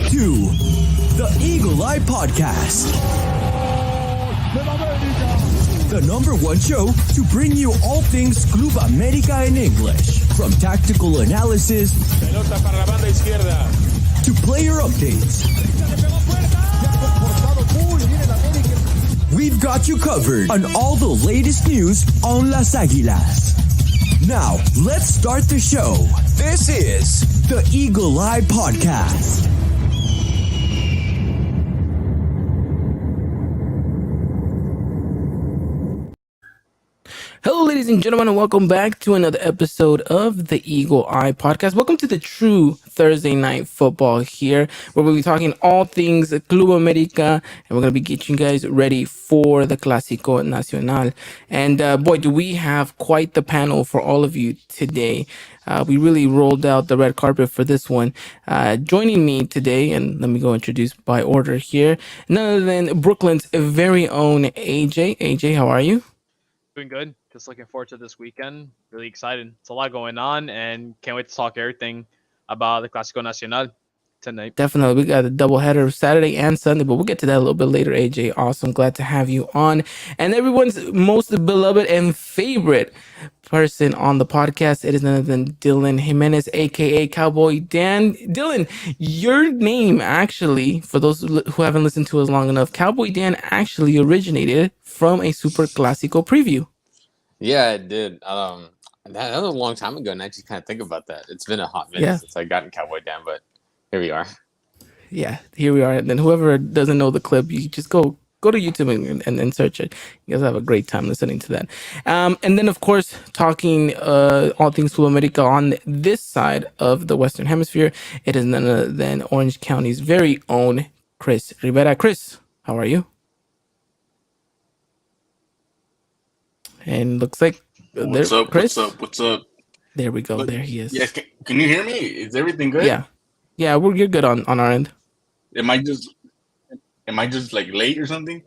to the Eagle Eye Podcast, the number one show to bring you all things Club America in English, from tactical analysis Pelota para la banda izquierda. to player updates. We've got you covered on all the latest news on Las Águilas. Now, let's start the show. This is the Eagle Eye Podcast. Hello, ladies and gentlemen, and welcome back to another episode of the Eagle Eye Podcast. Welcome to the true Thursday night football here, where we'll be talking all things Club America, and we're going to be getting you guys ready for the Clásico Nacional. And boy, do we have quite the panel for all of you today. We really rolled out the red carpet for this one. Joining me today, and let me go introduce by order here, none other than Brooklyn's very own AJ. AJ, how are you? Doing good. Just looking forward to this weekend. Really excited. It's a lot going on, and can't wait to talk everything about the Clásico Nacional tonight. Definitely. We got a doubleheader Saturday and Sunday, but we'll get to that a little bit later, AJ. Awesome. Glad to have you on. And everyone's most beloved and favorite person on the podcast, it is none other than Dylan Jimenez, aka Cowboy Dan. Dylan, your name actually, for those who haven't listened to us long enough, Cowboy Dan actually originated from a Super Clásico preview. Yeah, it did. That was a long time ago, and I just kind of think about that. It's been a hot minute since I got in Cowboy Dan, but here we are. Yeah, here we are. And then whoever doesn't know the clip, you just go to YouTube and search it. You guys have a great time listening to that. And then, of course, talking all things Club America on this side of the Western Hemisphere, it is none other than Orange County's very own Chris Rivera. Chris, how are you? And looks like What's up? Chris? What's up? There we go. But, there he is. Yeah, can you hear me? Is everything good? Yeah, you're good on our end. Am I just like late or something?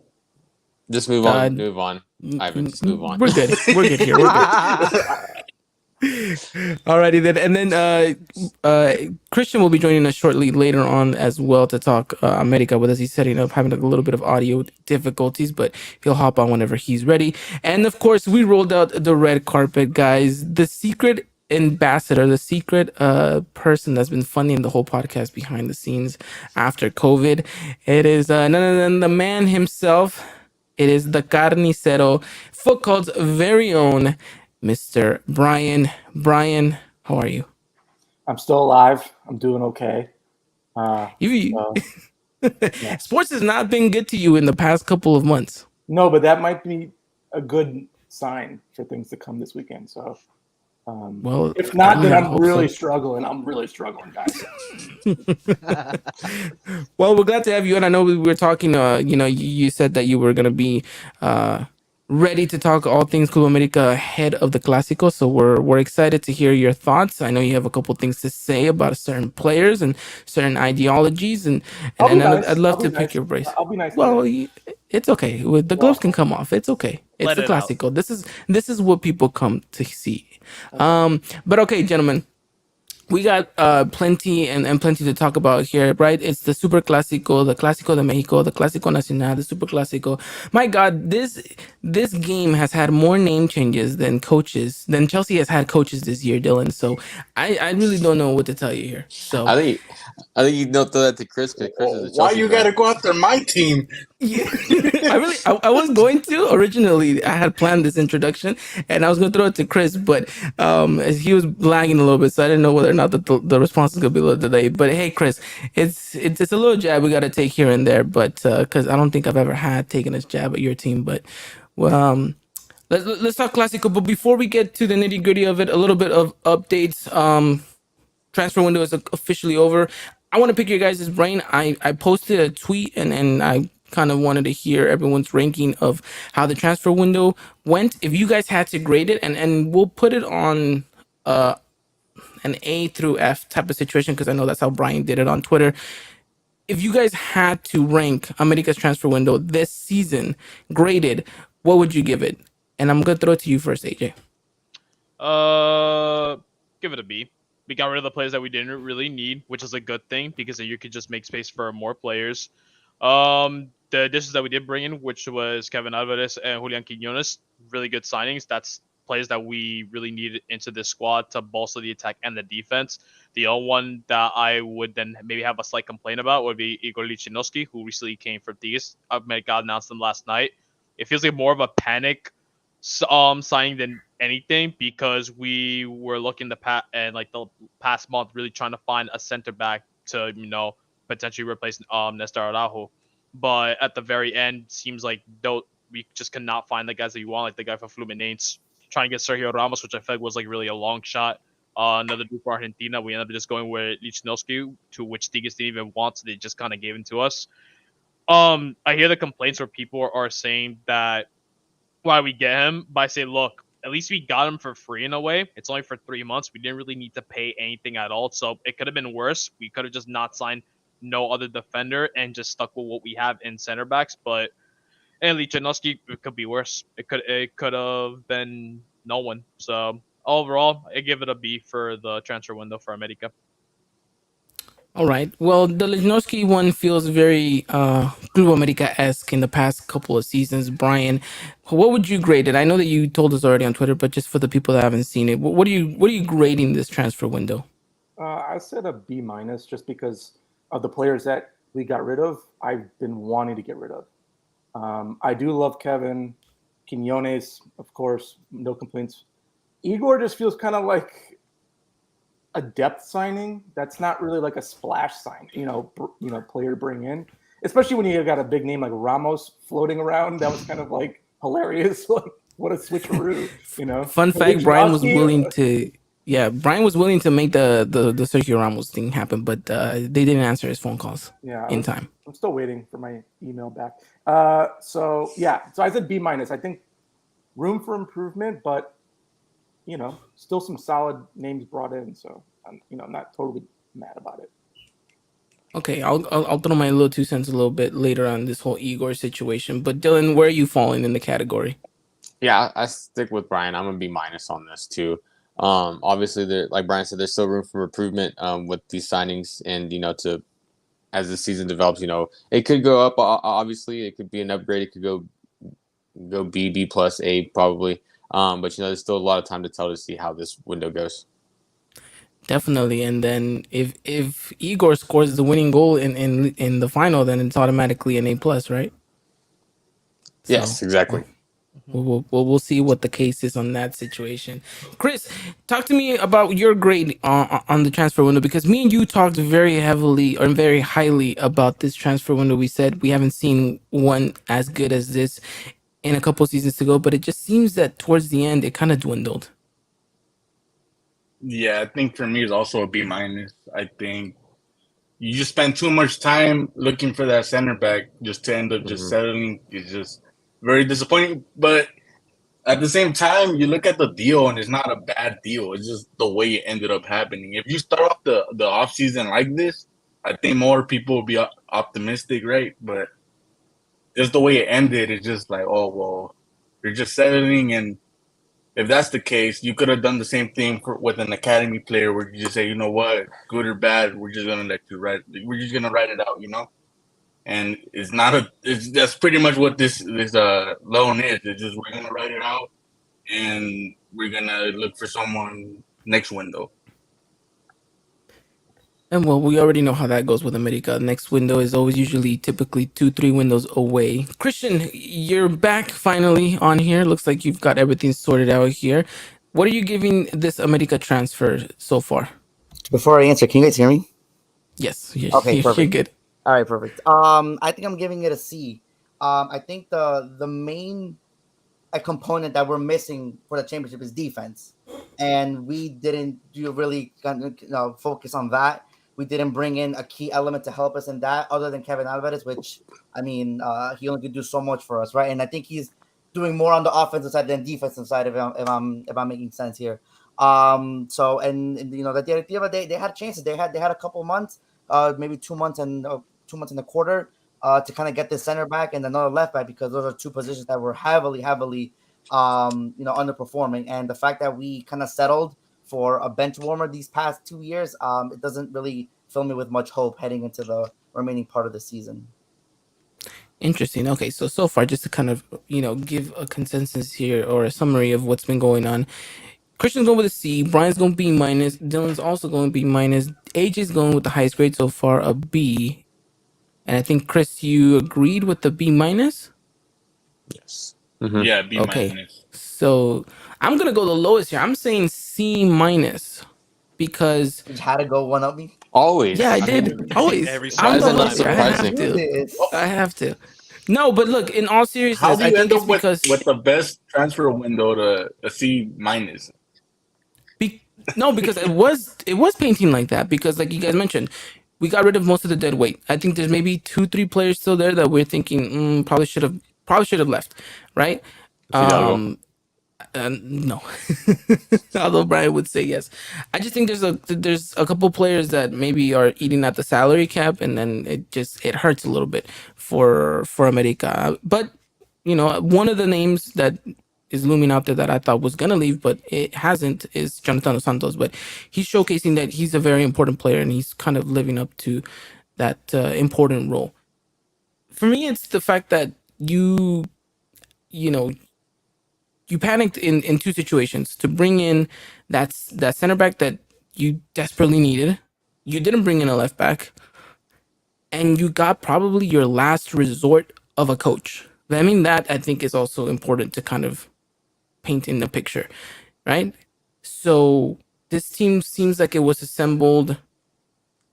Just move on. Move on. Ivan, just move on. We're good. We're good here. We're good. Alrighty then. And then Christian will be joining us shortly later on as well to talk America with us. He's setting up, having a little bit of audio difficulties, but he'll hop on whenever he's ready. And of course, we rolled out the red carpet, guys. The secret ambassador, the secret person that's been funding the whole podcast behind the scenes after COVID. It is none other than the man himself. It is the carnicero, Foot Cult's very own Mr. Brian. Brian, how are you? I'm still alive. I'm doing okay. Sports has not been good to you in the past couple of months. No, but that might be a good sign for things to come this weekend. So, well, if not, then I'm really so. struggling. I'm really struggling, guys. Well, we're glad to have you. And I know we were talking, you said that you were going to be ready to talk all things Club America ahead of the Clásico. So we're excited to hear your thoughts. I know you have a couple things to say about certain players and certain ideologies, and I'd love to pick your brace. I'll be nice. Well, it's okay. The gloves can come off. It's okay. It's the Clásico. This is what people come to see. But okay, gentlemen. We got plenty and plenty to talk about here, right? It's the Super Clásico, the Clásico de México, the Clásico Nacional, the Super Clásico. My God, this game has had more name changes than Chelsea has had coaches this year, Dylan. So I really don't know what to tell you here. So I think you don't throw that to Chris because Chris is a Chelsea Why you fan. gotta go after my team? yeah, I was going to originally. I had planned this introduction, and I was going to throw it to Chris, but he was lagging a little bit, so I didn't know whether or not the response is going to be a little delayed. But hey, Chris, it's a little jab we got to take here and there, but because I don't think I've ever had taken a jab at your team, but let's talk Clásico. But before we get to the nitty gritty of it, a little bit of updates. Transfer window is officially over. I want to pick your guys' brain. I posted a tweet and I kind of wanted to hear everyone's ranking of how the transfer window went. If you guys had to grade it, and we'll put it on an A through F type of situation, because I know that's how Brian did it on Twitter. If you guys had to rank America's transfer window this season, graded, what would you give it? And I'm going to throw it to you first, AJ. Give it a B. We got rid of the players that we didn't really need, which is a good thing because then you could just make space for more players. The additions that we did bring in, which was Kevin Alvarez and Julian Quinones, really good signings. That's players that we really needed into this squad to bolster the attack and the defense. The only one that I would then maybe have a slight complaint about would be Igor Lichnowsky, who recently came from Tigres. God announced them last night. It feels like more of a panic signing than anything because we were looking the past month really trying to find a center back to potentially replace Nestor Araujo, but at the very end seems like we just cannot find the guys that you want, like the guy from Fluminense trying to get Sergio Ramos, which I felt was like really a long shot. Another dude for Argentina, we ended up just going with Lichnowsky, to which Tigres didn't even want, so they just kind of gave him to us. I hear the complaints where people are saying that why we get him, but I say, look, at least we got him for free in a way. It's only for 3 months. We didn't really need to pay anything at all, so it could have been worse. We could have just not signed no other defender and just stuck with what we have in center backs. But and Lichnowsky, it could be worse. It could have been no one. So overall, I give it a B for the transfer window for America. All right. Well, the Lichnowsky one feels very Club America-esque in the past couple of seasons. Brian, what would you grade it? I know that you told us already on Twitter, but just for the people that haven't seen it, what are you grading this transfer window? I said a B minus just because of the players that we got rid of. I've been wanting to get rid of. I do love Kevin Quinones, of course, no complaints. Igor just feels kind of like a depth signing. That's not really like a splash sign, player to bring in, especially when you got a big name like Ramos floating around. That was kind of like hilarious. Like, what a switcheroo. Fun fact: Brian was willing to. Yeah, Brian was willing to make the Sergio Ramos thing happen, but they didn't answer his phone calls in time. I'm still waiting for my email back. So I said B minus. I think room for improvement, but still some solid names brought in. So I'm not totally mad about it. Okay, I'll throw my little 2 cents a little bit later on this whole Igor situation. But Dylan, where are you falling in the category? Yeah, I stick with Brian. I'm gonna be minus on this too. Obviously, like Brian said, there's still room for improvement with these signings, and as the season develops, it could go up. Obviously, it could be an upgrade. It could go B plus A probably. But there's still a lot of time to tell to see how this window goes. Definitely, and then if Igor scores the winning goal in the final, then it's automatically an A plus, right? Yes, exactly. We'll see what the case is on that situation. Chris, talk to me about your grade on the transfer window, because me and you talked very heavily or very highly about this transfer window. We said we haven't seen one as good as this in a couple seasons ago, but it just seems that towards the end it kind of dwindled. Yeah, I think for me it's also a B minus. I think you just spend too much time looking for that center back just to end up just settling. It's just very disappointing. But at the same time, you look at the deal and it's not a bad deal. It's just the way it ended up happening. If you start off the off season like this, I think more people will be optimistic, right? But just the way it ended, it's just like, oh well, you're just settling. And if that's the case, you could have done the same thing with an academy player, where you just say, you know what, good or bad, we're just gonna let you write. We're just gonna write it out, And it's not that's pretty much what this loan is. It's just we're gonna write it out, and we're gonna look for someone next window. And well, we already know how that goes with America. Next window is always usually typically 2-3 windows away. Christian, you're back finally on here. Looks like you've got everything sorted out here. What are you giving this America transfer so far? Before I answer, can you guys hear me? Yes. Okay, you're perfect. good. All right, perfect. I think I'm giving it a C. I think the main component that we're missing for the championship is defense, and we didn't really focus on that. We didn't bring in a key element to help us in that, other than Kevin Alvarez, which he only could do so much for us, right? And I think he's doing more on the offensive side than defensive side, if I'm making sense here. So at the end of the day, they had chances. They had a couple months, maybe 2 months and 2 months and a quarter, to kind of get this center back and another left back, because those are two positions that were heavily underperforming. And the fact that we kind of settled for a bench warmer these past 2 years, it doesn't really fill me with much hope heading into the remaining part of the season. Interesting. Okay, so far, just to kind of give a consensus here or a summary of what's been going on. Christian's going with a C. Brian's going B minus. Dylan's also going B minus. AJ's going with the highest grade so far, a B. And I think Chris, you agreed with the B minus. Yes. Yeah, B Okay. minus. So I'm gonna go the lowest here. I'm saying C minus because You had to go one up me. Always. yeah, I did always. Every I'm the single lowest time. here. I have Surprising. to. I have to. No, but look, in all seriousness, How do I you think end it's up with, because with the best transfer window to a C minus? because it was painting like that because like you guys mentioned, we got rid of most of the dead weight. I think there's maybe 2-3 players still there that we're thinking probably should have left, right? Fidalgo. No, although Brian would say yes. I just think there's a couple players that maybe are eating at the salary cap, and then it hurts a little bit for America. But one of the names that is looming out there that I thought was gonna leave, but it hasn't, is Jonathan Dos Santos. But he's showcasing that he's a very important player, and he's kind of living up to that important role. For me, it's the fact that you know you panicked in two situations to bring in that center back that you desperately needed. You didn't bring in a left back, and you got probably your last resort of a coach. I mean, that I think is also important to kind of paint in the picture, right? So this team seems like it was assembled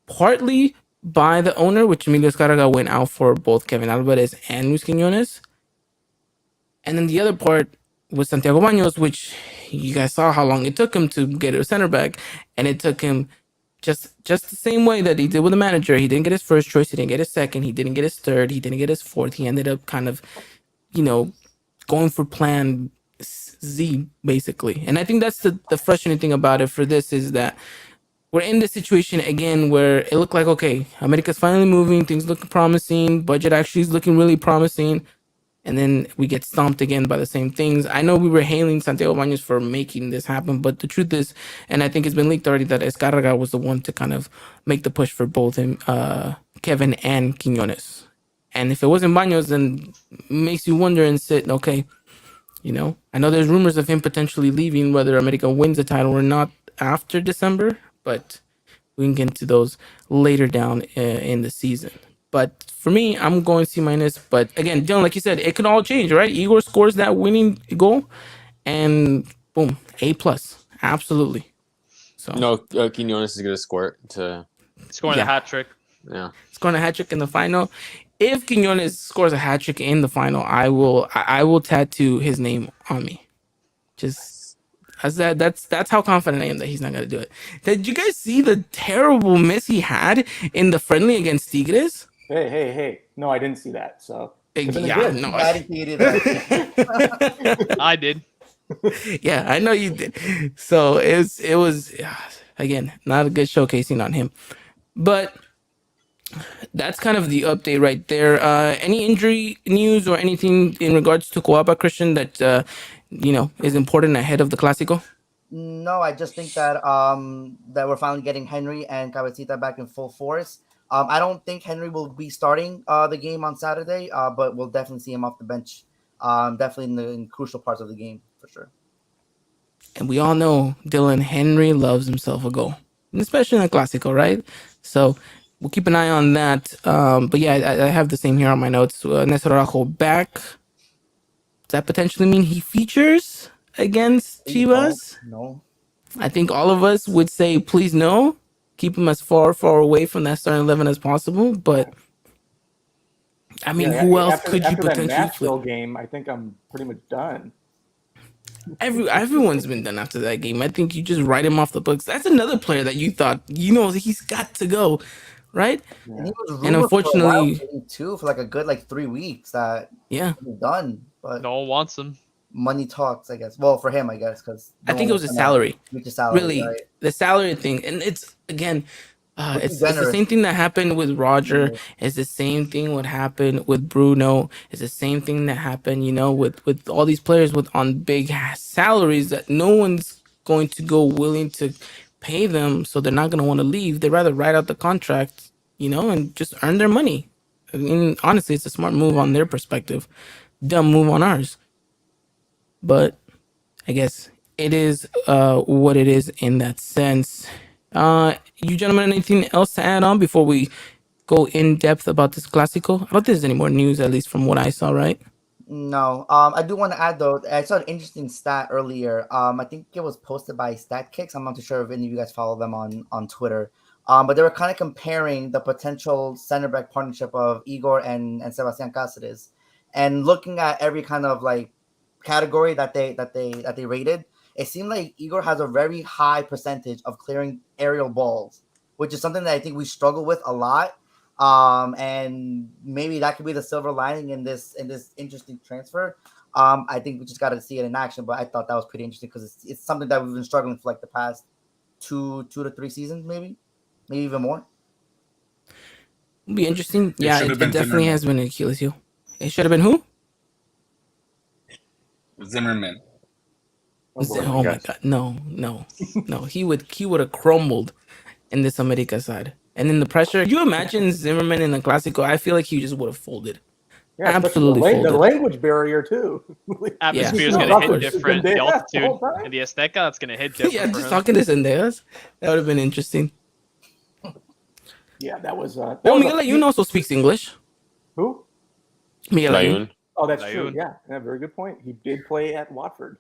partly by the owner, which Emilio Escarraga went out for both Kevin Alvarez and Luis Quiñones. And then the other part was Santiago Baños, which you guys saw how long it took him to get a center back. And it took him just the same way that he did with the manager. He didn't get his first choice. He didn't get his second. He didn't get his third. He didn't get his fourth. He ended up kind of, going for plan Z, basically. And I think that's the frustrating thing about it for this is that we're in this situation again where it looked like, okay, America's finally moving. Things look promising. Budget actually is looking really promising. And then we get stomped again by the same things. I know we were hailing Santiago Baños for making this happen, but the truth is, and I think it's been leaked already, that Escarraga was the one to kind of make the push for both him, Kevin and Quiñones. And if it wasn't Baños, then it makes you wonder and sit, okay, I know there's rumors of him potentially leaving, whether America wins the title or not after December, but we can get into those later down in the season. But for me, I'm going C minus. But again, Dylan, like you said, it could all change, right? Igor scores that winning goal, and boom, A plus, absolutely. So No, Quinones is gonna score it to. Scoring a hat trick. Yeah. scoring a hat trick in the final. If Quinones scores a hat trick in the final, I will tattoo his name on me. Just as that's how confident I am that he's not gonna do it. Did you guys see the terrible miss he had in the friendly against Tigres? Hey. No, I didn't see that. So could've been Yeah, good. no, I didn't see it either. I did. yeah, I know you did. So it was again not a good showcasing on him, but that's kind of the update right there. Any injury news or anything in regards to Coapa, Christian, that is important ahead of the Clásico? No, I just think that that we're finally getting Henry and Cabecita back in full force. I don't think Henry will be starting the game on Saturday, but we'll definitely see him off the bench. Definitely in crucial parts of the game for sure. And we all know Dylan Henry loves himself a goal, and especially in the Clásico, right? So we'll keep an eye on that. But yeah, I have the same here on my notes. Nestor Araujo back. Does that potentially mean he features against Chivas? No. I think all of us would say, please no. Keep him as far away from that starting 11 as possible. But I mean, who else could you after that potentially Nashville flip? game? I think I'm pretty much done. Everyone's been done after that game. I think you just write him off the books. That's another player that you thought, he's got to go, right? And he was And rumored for a while unfortunately, too, for like a good 3 weeks that yeah, he's done. But No one wants him. money talks, I guess. Well, for him, I guess, because I think it was a salary. Reach a salary, Really, right? the salary thing, and it's again, it's the generous. same thing that happened with Roger. It's the same thing what happened with Bruno. It's the same thing that happened, with all these players on big salaries that no one's going to go willing to pay them, so they're not going to want to leave. They'd rather write out the contract, and just earn their money. I mean, honestly, it's a smart move on their perspective, dumb move on ours. But I guess it is what it is in that sense. You gentlemen, anything else to add on before we go in depth about this Clásico? I don't think there's any more news, at least from what I saw, right? No. I do want to add though. I saw an interesting stat earlier. I think it was posted by StatKicks. I'm not too sure if any of you guys follow them on Twitter. But they were kind of comparing the potential center back partnership of Igor and Sebastian Cáceres, and looking at every kind of like category that they rated. It seemed like Igor has a very high percentage of clearing aerial balls, which is something that I think we struggle with a lot. And maybe that could be the silver lining in this interesting transfer. I think we just got to see it in action, but I thought that was pretty interesting because it's something that we've been struggling for like the past two to three seasons, maybe even more. It'll be interesting. Yeah, it definitely has been an Achilles heel. It should have been who? Zimmerman. Oh my god, no. He would have crumbled in this America side. And in the pressure, you imagine Zimmerman in the Clásico, I feel like he just would have folded. Yeah, absolutely the folded. language barrier too. Atmosphere is going to hit different. The altitude and the Azteca, that's going to hit different. Yeah, just talking to Sendejas, that would have been interesting. Yeah, that was. Miguel Layun also speaks English. Who? Miguel Layun. Oh, that's true. Yeah, very good point. He did play at Watford.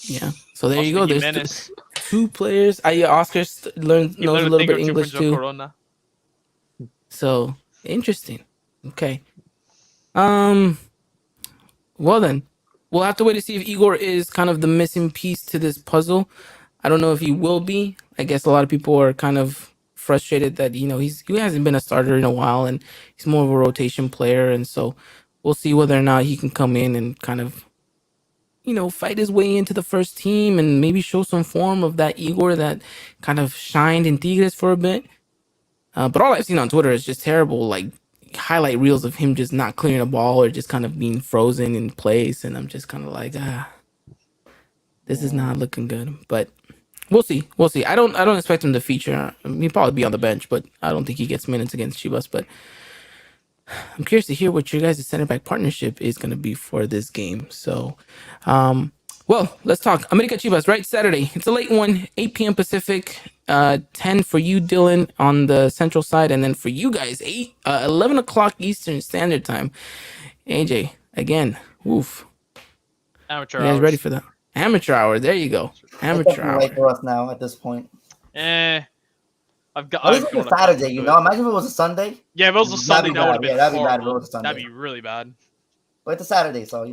Yeah, so there you go. There's two players. Oscar knows a little bit English too. Corona. So interesting. Okay. Well then, we'll have to wait to see if Igor is kind of the missing piece to this puzzle. I don't know if he will be. I guess a lot of people are kind of frustrated that he hasn't been a starter in a while and he's more of a rotation player, and so we'll see whether or not he can come in and kind of fight his way into the first team and maybe show some form of that Igor that kind of shined in Tigres for a bit. But all I've seen on Twitter is just terrible, like highlight reels of him just not clearing a ball or just kind of being frozen in place, and I'm just kind of like, this is not looking good. But we'll see. I don't expect him to feature. He'll probably be on the bench, but I don't think he gets minutes against Chivas. But I'm curious to hear what your guys' center back partnership is going to be for this game. So, well, let's talk America Chivas, right? Saturday. It's a late one, 8 p.m. Pacific, 10 for you, Dylan, on the central side. And then for you guys, 11 o'clock Eastern Standard Time. AJ, again, oof. Amateur you guys hours. Ready for that? Amateur hour. There you go. Amateur hour. Late for us now at this point. I've got. It's a Saturday, Imagine if it was a Sunday. Yeah, if it was a Sunday, that would have been that'd be bad. If it was a Sunday. That'd be really bad. But it's a Saturday, so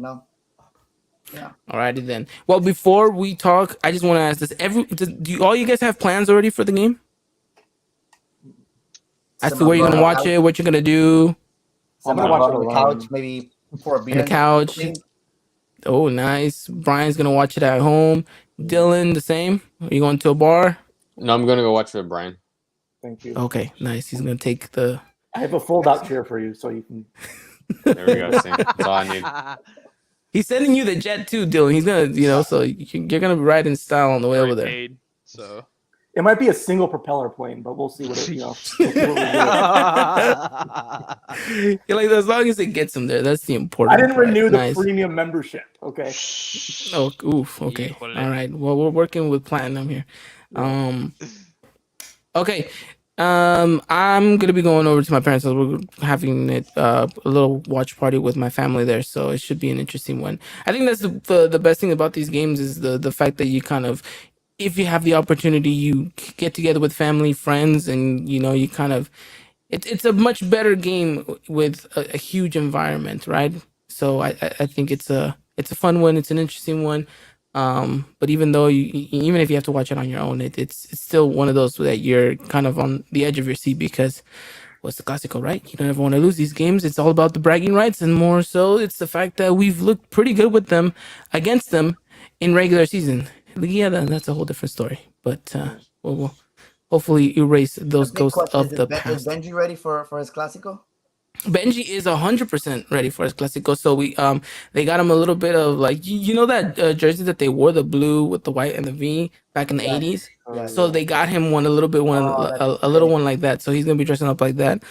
Yeah. Alrighty then. Well, before we talk, I just want to ask this: do all you guys have plans already for the game? As to where you're gonna watch it, what you're gonna do? I'm gonna watch it on the couch, maybe for a beer. On the couch. Oh, nice. Brian's gonna watch it at home. Dylan, the same. Are you going to a bar? No, I'm gonna go watch it with Brian. Thank you. Okay, nice. He's gonna take the. I have a fold-out chair for you, so you can. There we go. That's all I need. He's sending you the jet too, Dylan. He's gonna, so you're gonna ride in style on the way over there. Paid, so it might be a single propeller plane, but we'll see what it. You're like, as long as it gets him there, that's the important. I didn't renew the nice. Premium membership. Okay. Oh, oof. Okay. All right. Well, we're working with Platinum here. Okay. I'm gonna be going over to my parents' house. We're having a little watch party with my family there, so it should be an interesting one. I think that's the best thing about these games is the fact that you kind of, if you have the opportunity, you get together with family, friends, and you kind of, it's a much better game with a huge environment, right? So I think it's a fun one. It's an interesting one. But even though even if you have to watch it on your own, it's still one of those that you're kind of on the edge of your seat because what's the Clásico, right? You don't ever want to lose these games. It's all about the bragging rights, and more so, it's the fact that we've looked pretty good with them against them in regular season. Yeah, that's a whole different story. But we'll hopefully erase those ghosts of the past. Is Benji ready for his Clásico? Benji is 100% ready for his Clasico. So they got him a little bit of like you know that jersey that they wore, the blue with the white and the V back in the Yes. 80s. Yes. So they got him one a little bit one Oh, that's a little sick. one like that. So he's gonna be dressing up like that.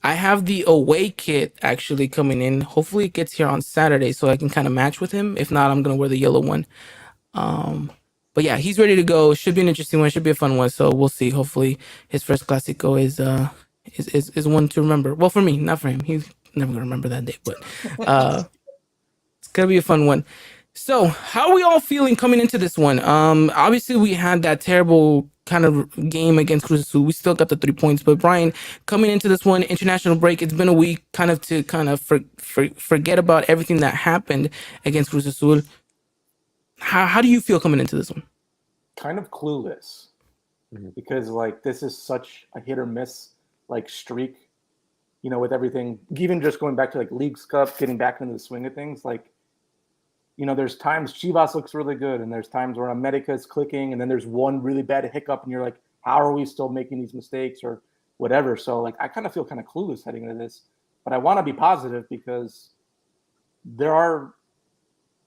I have the away kit actually coming in. Hopefully it gets here on Saturday so I can kind of match with him. If not, I'm gonna wear the yellow one. But yeah, he's ready to go. Should be an interesting one. Should be a fun one. So we'll see. Hopefully, his first Clasico is one to remember. Well, for me, not for him. He's never gonna remember that day. But it's gonna be a fun one. So, how are we all feeling coming into this one? Obviously, we had that terrible kind of game against Cruz Azul. We still got the 3 points. But Brian, coming into this one, international break. It's been a week, kind of to forget about everything that happened against Cruz Azul. How do you feel coming into this one? Kind of clueless, because like this is such a hit or miss like streak, with everything. Even just going back to like Leagues Cup, getting back into the swing of things, like there's times Chivas looks really good, and there's times where America is clicking, and then there's one really bad hiccup, and you're like, how are we still making these mistakes or whatever? So like I kind of feel kind of clueless heading into this, but I want to be positive because there are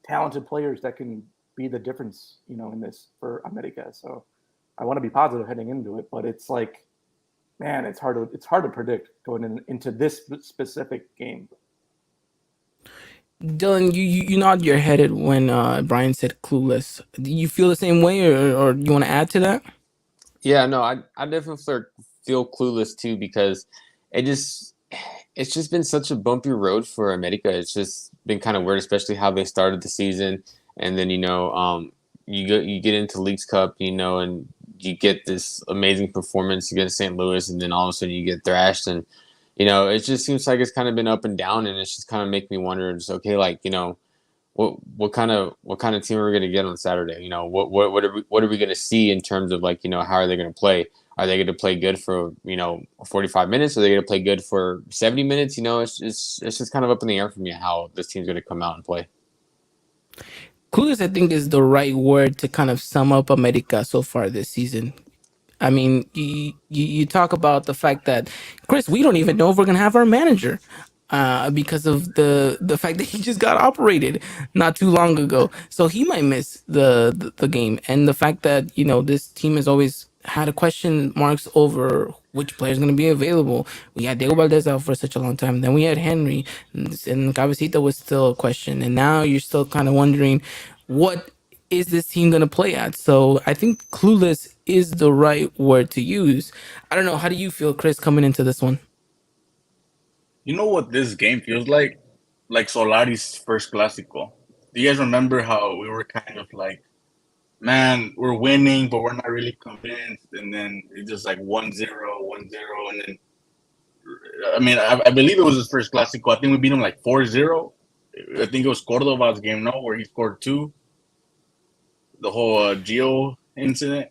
talented players that can be the difference, in this for America. So I want to be positive heading into it, but it's like, man, it's hard to predict going into this specific game. Dylan, you nod your head when Brian said clueless. Do you feel the same way, or you want to add to that? Yeah, no, I definitely feel clueless too because it's just been such a bumpy road for America. It's just been kind of weird, especially how they started the season, and then you get into Leagues Cup, and you get this amazing performance against St. Louis, and then all of a sudden you get thrashed, and it just seems like it's kind of been up and down, and it's just kind of making me wonder, just okay, like what kind of team are we going to get on Saturday? What are we going to see in terms of like how are they going to play? Are they going to play good for 45 minutes? Are they going to play good for 70 minutes? It's just kind of up in the air for me how this team's going to come out and play. Clueless, I think, is the right word to kind of sum up America so far this season. I mean, you talk about the fact that, Chris, we don't even know if we're gonna have our manager, because of the fact that he just got operated not too long ago, so he might miss the game, and the fact that this team has always had a question marks over which player is going to be available. We had Diego Valdez out for such a long time, then we had Henry, and Cabecita was still a question, and now you're still kind of wondering what is this team going to play at? So I think clueless is the right word to use. I don't know. How do you feel, Chris, coming into this one? You know what this game feels like? Like Solari's first Clásico. Do you guys remember how we were kind of like, man, we're winning, but we're not really convinced, and then it's just like 1-0, 1-0, and then I mean, I believe it was his first Clásico. I think we beat him like 4-0. I think it was Cordova's game, no, where he scored two. The whole Gio incident.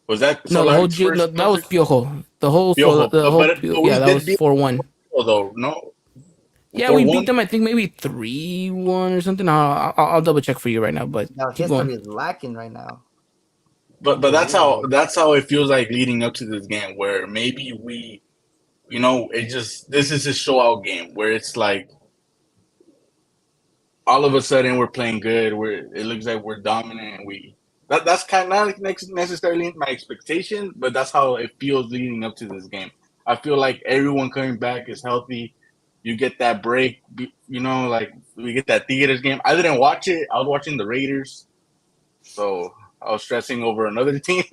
Was that No, the whole Solari's first? no, that was Piojo. The whole Piojo. But we yeah, that did was beat 4-1. though, no? Yeah, we 4-1? beat them. I think maybe 3-1 or something. I'll double check for you right now. But Now keep history going. is lacking right now. But that's how it feels like leading up to this game, where maybe we, this is a show out game where it's like all of a sudden we're playing good, it looks like we're dominant, and that's kind of not necessarily my expectation, but that's how it feels leading up to this game. I feel like everyone coming back is healthy. You get that break, like we get that Tigres game. I didn't watch it. I was watching the Raiders, so I was stressing over another team.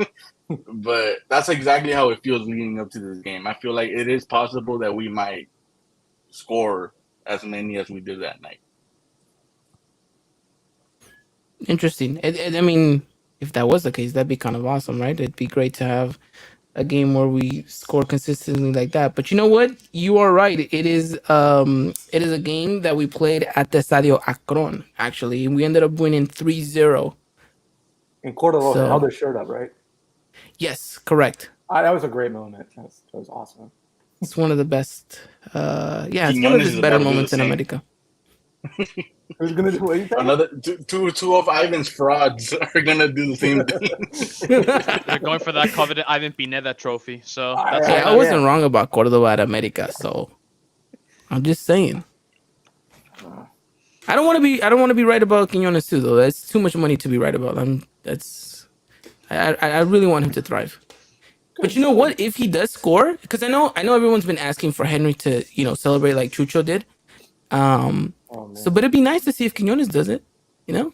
But that's exactly how it feels leading up to this game. I feel like it is possible that we might score as many as we did that night. Interesting. I mean, if that was the case, that'd be kind of awesome, right? It'd be great to have a game where we score consistently like that. But you know what? You are right. It is a game that we played at the Estadio Akron, actually. We ended up winning 3-0. And Cordova So- held their shirt up, right? Yes, correct. That was a great moment. That was awesome. It's one of the best. It's one of Quiñones his is better about to do moments the in same. America. Who's gonna do what you think? Another two of Ivan's frauds are gonna do the same thing. They're going for that coveted Ivan Pineda trophy. So I- that's Hey, all I that- wasn't wrong about Cordova at America, so I'm just saying. I don't want to be. I don't want to be right about Quinones too, though. That's too much money to be right about. That's. I really want him to thrive. But you know what? If he does score, because I know everyone's been asking for Henry to celebrate like Chucho did. So, but it'd be nice to see if Quinones does it. You know,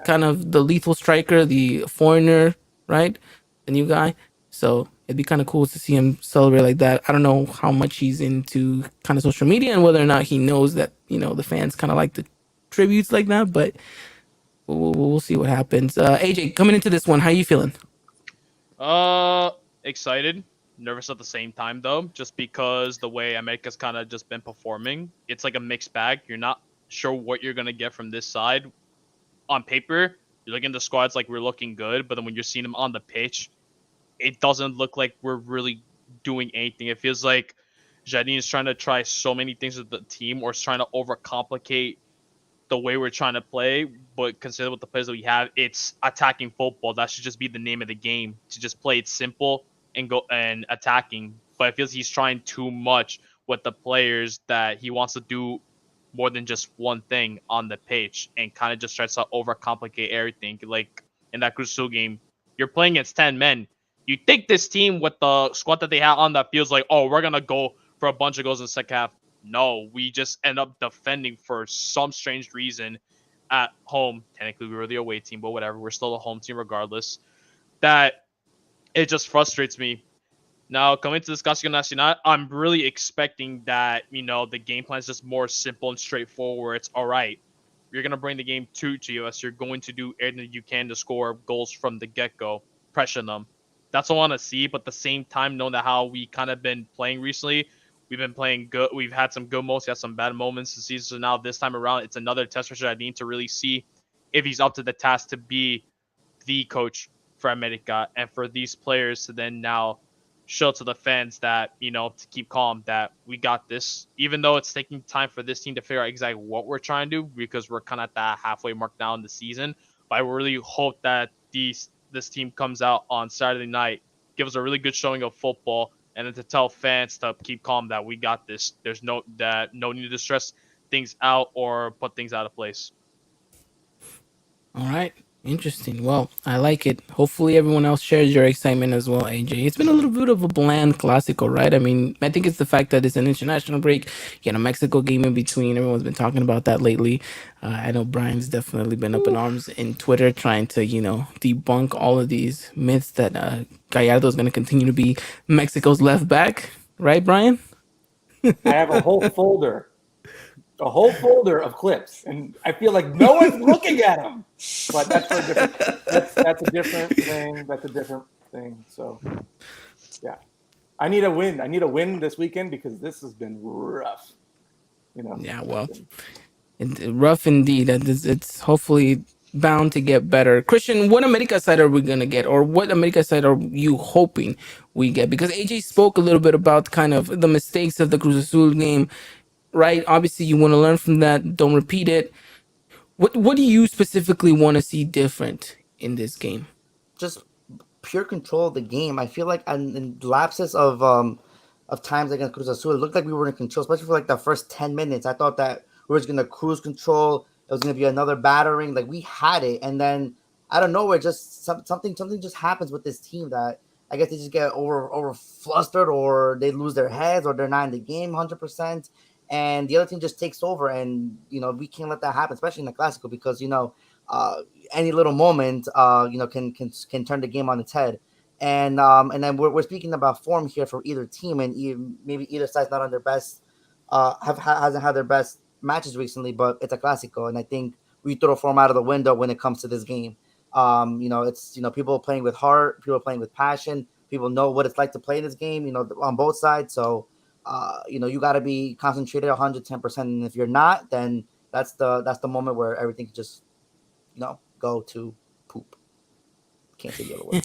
kind of the lethal striker, the foreigner, right? The new guy. So it'd be kind of cool to see him celebrate like that. I don't know how much he's into kind of social media and whether or not he knows that the fans kind of like the tributes like that. But we'll see what happens. AJ, coming into this one, how you feeling? Excited, nervous at the same time though, just because the way America's kind of just been performing, it's like a mixed bag. You're not sure what you're gonna get from this side. On paper, you're looking at the squads like we're looking good, but then when you're seeing them on the pitch, it doesn't look like we're really doing anything. It feels like Jardine is trying to try so many things with the team, or is trying to overcomplicate the way we're trying to play. But consider what the players that we have, it's attacking football. That should just be the name of the game. To just play it simple and go and attacking. But it feels he's trying too much with the players, that he wants to do more than just one thing on the pitch, and kind of just tries to overcomplicate everything. Like in that Cruz Azul game, you're playing against 10 men. You think this team with the squad that they have on that feels like, oh, we're going to go for a bunch of goals in the second half. No, we just end up defending for some strange reason at home. Technically, we were the away team, but whatever. We're still a home team regardless. That it just frustrates me. Now, coming to this Clásico Nacional, I'm really expecting that, the game plan is just more simple and straightforward. It's all right. You're going to bring the game to Chivas. You're going to do everything you can to score goals from the get-go. Pressure them. That's what I want to see. But at the same time, knowing that how we kind of been playing recently, we've been playing good. We've had some good moments. We had some bad moments this season. So now this time around, it's another test for Jardine to really see if he's up to the task to be the coach for America, and for these players to then now show to the fans that, to keep calm, that we got this, even though it's taking time for this team to figure out exactly what we're trying to do, because we're kind of at that halfway mark now in the season. But I really hope that this team comes out on Saturday night, gives us a really good showing of football, and then to tell fans to keep calm, that we got this. There's no need to stress things out or put things out of place. All right. Interesting. Well, I like it. Hopefully everyone else shares your excitement as well, AJ. It's been a little bit of a bland Clásico, right? I mean, I think it's the fact that it's an international break. You got a Mexico game in between. Everyone's been talking about that lately. I know Brian's definitely been up in arms in Twitter trying to, debunk all of these myths that Gallardo is going to continue to be Mexico's left back. Right, Brian? I have a whole folder of clips, and I feel like no one's looking at them. But that's for a different. That's a different thing. That's a different thing. So, yeah, I need a win. I need a win this weekend because this has been rough. Yeah, well, rough indeed. It's hopefully bound to get better. Christian, what America side are we gonna get, or what America side are you hoping we get? Because AJ spoke a little bit about kind of the mistakes of the Cruz Azul game, right? Obviously, you want to learn from that. Don't repeat it. What do you specifically want to see different in this game? Just pure control of the game. I feel like in lapses of times against Cruz Azul, it looked like we were in control, especially for like the first 10 minutes. I thought that we were just gonna cruise control. It was gonna be another battering. Like we had it, and then out of nowhere, just something just happens with this team that I guess they just get over flustered, or they lose their heads, or they're not in the game 100%, and the other team just takes over. And we can't let that happen, especially in the Clásico, because any little moment can turn the game on its head. And then we're speaking about form here for either team, and maybe either side's not on their best, hasn't had their best matches recently, but it's a Clásico, and I think we throw form out of the window when it comes to this game. It's people playing with heart, people playing with passion, people know what it's like to play this game, on both sides. So you got to be concentrated 110%, and if you're not, then that's the moment where everything just go to poop. Can't say the other way.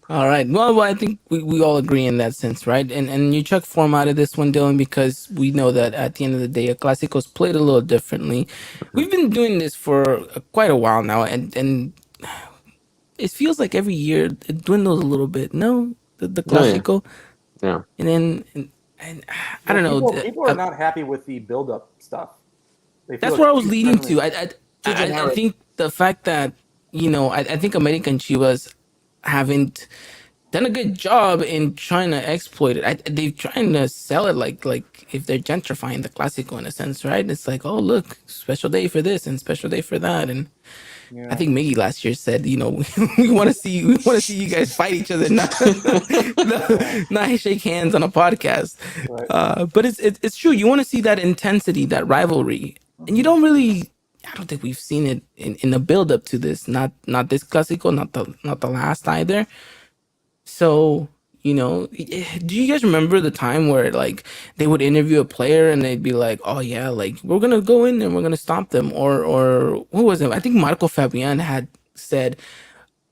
All right. Well, I think we all agree in that sense, right? And you chuck form out of this one, Dylan, because we know that at the end of the day, a Clásico's played a little differently. We've been doing this for quite a while now, and it feels like every year it dwindles a little bit. No, the Clásico. Yeah. And then And I don't know. People are not happy with the build-up stuff. They feel That's it's where I was too leading friendly. to. Too I generic. think the fact that I think America and Chivas haven't done a good job in trying to exploit it. They're trying to sell it like if they're gentrifying the Clásico in a sense, right? It's like, oh look, special day for this and special day for that, and I Yeah. think Miggy last year said, we want to see you guys fight each other, not shake hands on a podcast. Right. But it's true. You want to see that intensity, that rivalry, and you don't really. I don't think we've seen it in the build up to this. Not this Clásico, not the last either. So, do you guys remember the time where like they would interview a player and they'd be like, "Oh yeah, like we're gonna go in and we're gonna stop them," or who was it? I think Marco Fabian had said,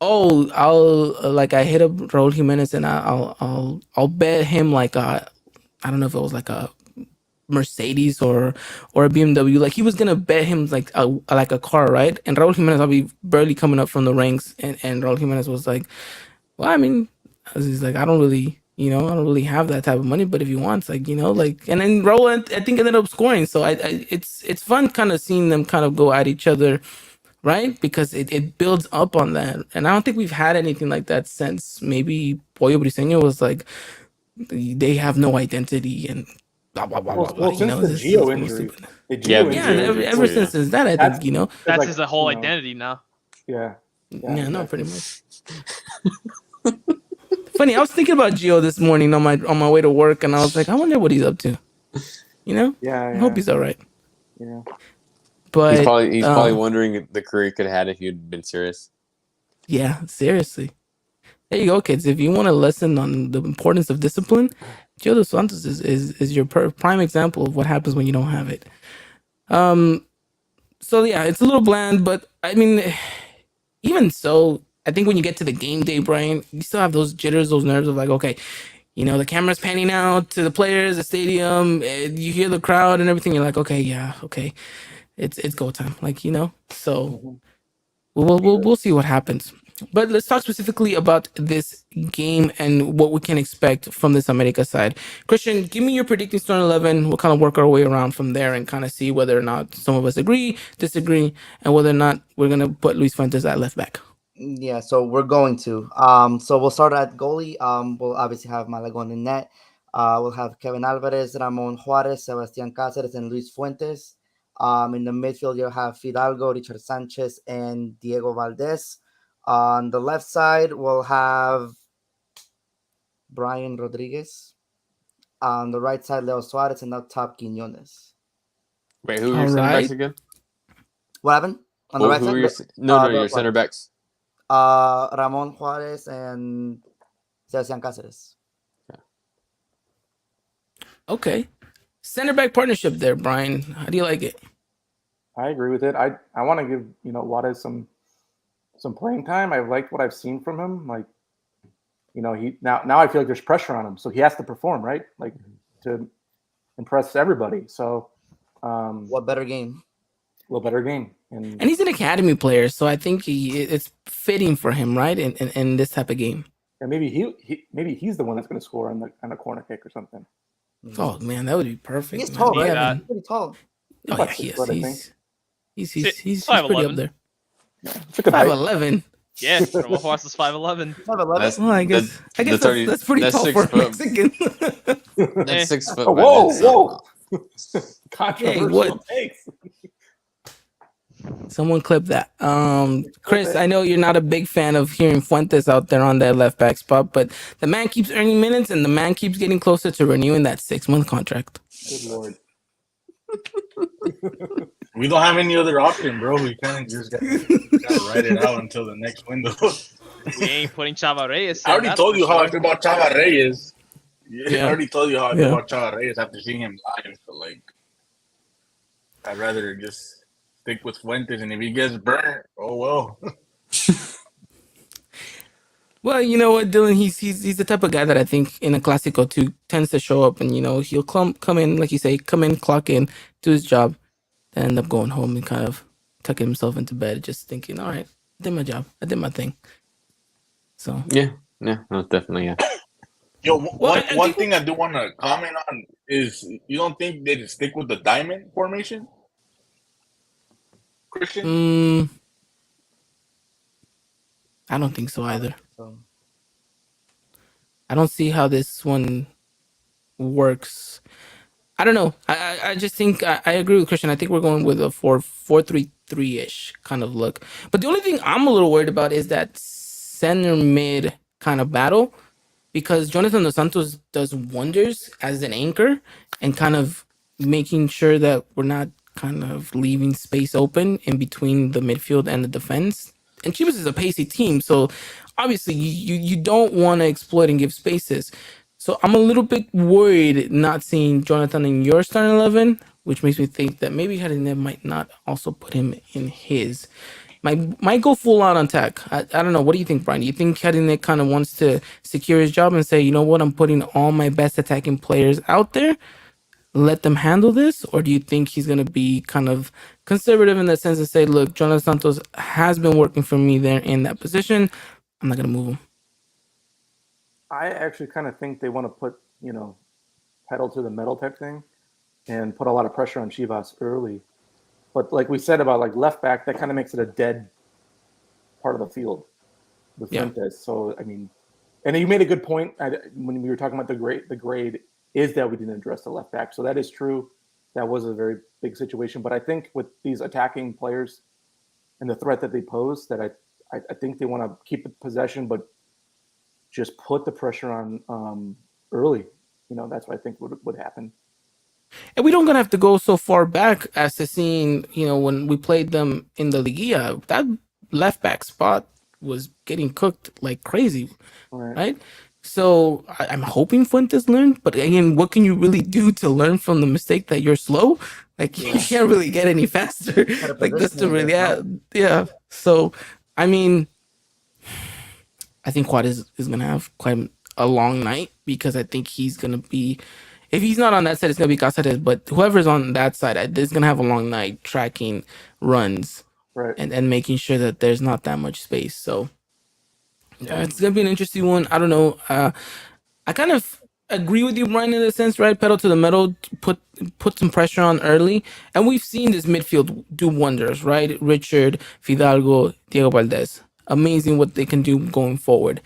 "Oh, I'll like I hit up Raúl Jimenez and I'll bet him like I don't know if it was like a Mercedes or a BMW. Like he was gonna bet him like a car, right?" And Raúl Jimenez, I'll be barely coming up from the ranks, and Raúl Jimenez was like, well, I mean, he's like, I don't really, I don't really have that type of money, but if you want, like, and then Roland, I think ended up scoring. So it's fun kind of seeing them kind of go at each other, right? Because it builds up on that, and I don't think we've had anything like that since maybe Pollo Briseño was like, they have no identity and blah blah blah blah blah. Well, since the this Gio is injury, stupid. the Gio Yeah, Yeah, injury, Gio ever too, since yeah. that, I That's- think That's like, his whole you know, identity now. yeah. yeah, no, exactly. pretty much. Funny, I was thinking about Gio this morning on my way to work, and I was like, I wonder what he's up to. Yeah, I hope he's all right. Yeah. But He's probably wondering the career he could have had if he'd been serious. yeah, seriously. There you go, kids. If you want a lesson on the importance of discipline, Gio dos Santos is your prime example of what happens when you don't have it. So yeah, it's a little bland, but I mean, even so, I think when you get to the game day, Brian, you still have those jitters, those nerves of like, okay, the camera's panning out to the players, the stadium, you hear the crowd and everything. You're like, okay, yeah, okay, it's go time, like So we'll see what happens. But let's talk specifically about this game and what we can expect from this America side. Christian, give me your predicting starting 11. We'll kind of work our way around from there and kind of see whether or not some of us agree, disagree, and whether or not we're going to put Luis Fuentes at left back. Yeah, so we're going to. So we'll start at goalie. We'll obviously have Malagon in net. We'll have Kevin Alvarez, Ramon Juarez, Sebastián Cáceres, and Luis Fuentes. In the midfield, you'll have Fidalgo, Richard Sanchez, and Diego Valdez. On the left side, we'll have Brian Rodriguez. On the right side, Leo Suarez, and up top, Quiñones. Wait, who are All your center backs right. again? What happened? On the right Who side? are your your center backs? Ramon Juarez and Sebastián Cáceres. Okay. Center back partnership there, Brian. How do you like it? I agree with it. I want to give Juarez some playing time. I've liked what I've seen from him. Like, he now I feel like there's pressure on him, so he has to perform, right? Like to impress everybody. So, What better game? a little better game. And he's an academy player, so I think it's fitting for him, right? In this type of game. And maybe he's the one that's going to score on a corner kick or something. Oh man, that would be perfect. He's man. tall, Yeah, right? man. He's pretty tall. Oh about yeah, he 6 is. foot, I think. He's 5'11". pretty up there. It's a good height. 5'11". Yeah, Ramon Juarez is 5'11". 5'11". Well, I guess that's pretty that's tall 6 for a foot. Mexican. That's 6 foot. Oh, by whoa, itself. whoa! Controversial what? takes. Someone clip that. Chris, I know you're not a big fan of hearing Fuentes out there on that left back spot, but the man keeps earning minutes and the man keeps getting closer to renewing that 6-month contract. Good lord. We don't have any other option, bro. We kind of just gotta ride it out until the next window. We ain't putting Chava Reyes. I already told you how I feel about Chava Reyes. Yeah. I already told you how I feel Yeah. about Chava Reyes after seeing him live. So, like, I'd rather just stick with Fuentes, and if he gets burnt, oh well. Well, you know what, Dylan? He's the type of guy that I think in a Clásico too tends to show up, and he'll come in, like you say, clock in, do his job, and end up going home and kind of tucking himself into bed, just thinking, all right, I did my job, I did my thing. So Yeah, no, definitely, yeah. Yo, Well, one I one think thing I do want to comment on is you don't think they'd stick with the diamond formation, Christian? mm, I don't think so I don't either. think so. I don't see how this one works. I don't know. I just think I agree with Christian. I think we're going with a 4-4-3-3 ish kind of look. But the only thing I'm a little worried about is that center mid kind of battle, because Jonathan Dos Santos does wonders as an anchor and kind of making sure that we're not kind of leaving space open in between the midfield and the defense. And Chivas is a pacey team, so obviously you don't want to exploit and give spaces. So I'm a little bit worried not seeing Jonathan in your starting 11, which makes me think that maybe Jardine might not also put him in his. Might go full out on tech. I don't know. What do you think, Brian? Do you think Jardine kind of wants to secure his job and say, you know what, I'm putting all my best attacking players out there, let them handle this? Or do you think he's going to be kind of conservative in that sense and say, look, Jonathan Santos has been working for me there in that position. I'm not going to move him. I actually kind of think they want to put, pedal to the metal type thing and put a lot of pressure on Chivas early. But like we said about like left back, that kind of makes it a dead part of the field with Yeah. Fuentes. So I mean, and you made a good point when we were talking about the grade. The grade is that we didn't address the left back, so that is true. That was a very big situation. But I think with these attacking players and the threat that they pose, that I think they want to keep the possession, but just put the pressure on early. That's what I think would happen. And we don't gonna have to go so far back as to seeing, when we played them in the Liguilla, that left back spot was getting cooked like crazy, Right. right? So I'm hoping Fuentes learned, but again, what can you really do to learn from the mistake that you're slow? Like you can't really get any faster. Like that's the really yeah. So I mean, I think Juarez is gonna have quite a long night because I think he's gonna be. If he's not on that side, it's gonna be Cáceres. But whoever's on that side, is gonna have a long night tracking runs Right. and making sure that there's not that much space. So yeah, it's gonna be an interesting one. I don't know. I kind of agree with you, Brian, in a sense, right? Pedal to the metal, put some pressure on early, and we've seen this midfield do wonders, right? Richard, Fidalgo, Diego Valdez, amazing what they can do going forward.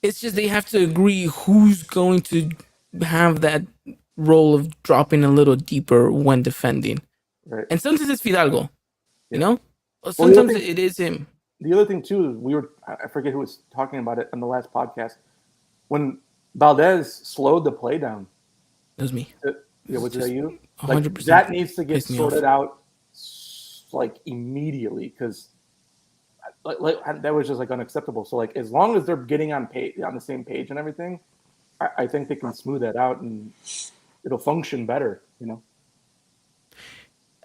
It's just they have to agree who's going to have that role of dropping a little deeper when defending. Right. And sometimes it's Fidalgo, you know? Well, Sometimes it is him. The other thing too, I forget who was talking about it on the last podcast. When Valdez slowed the play down. It was me. Was that you? 100%. That needs to get pissed me sorted off. out like immediately because like that was just like unacceptable. So like as long as they're getting on the same page and everything, I think they can smooth that out and it'll function better.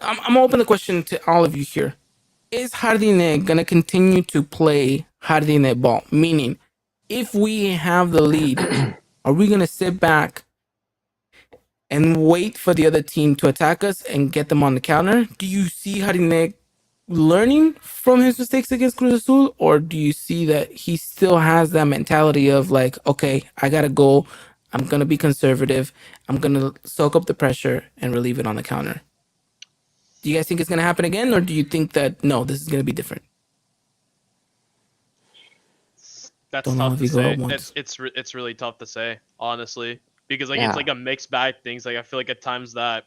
I'm open the question to all of you here. Is Jardine going to continue to play Jardine ball? Meaning, if we have the lead, are we going to sit back and wait for the other team to attack us and get them on the counter? Do you see Jardine learning from his mistakes against Cruz Azul? Or do you see that he still has that mentality of like, okay, I got to go. I'm going to be conservative. I'm going to soak up the pressure and relieve it on the counter. Do you guys think it's going to happen again? Or do you think that, no, this is going to be different? That's Don't know tough if to you go say. at once. It's really tough to say, honestly, because like Yeah. it's like a mixed bag things. Like I feel like at times that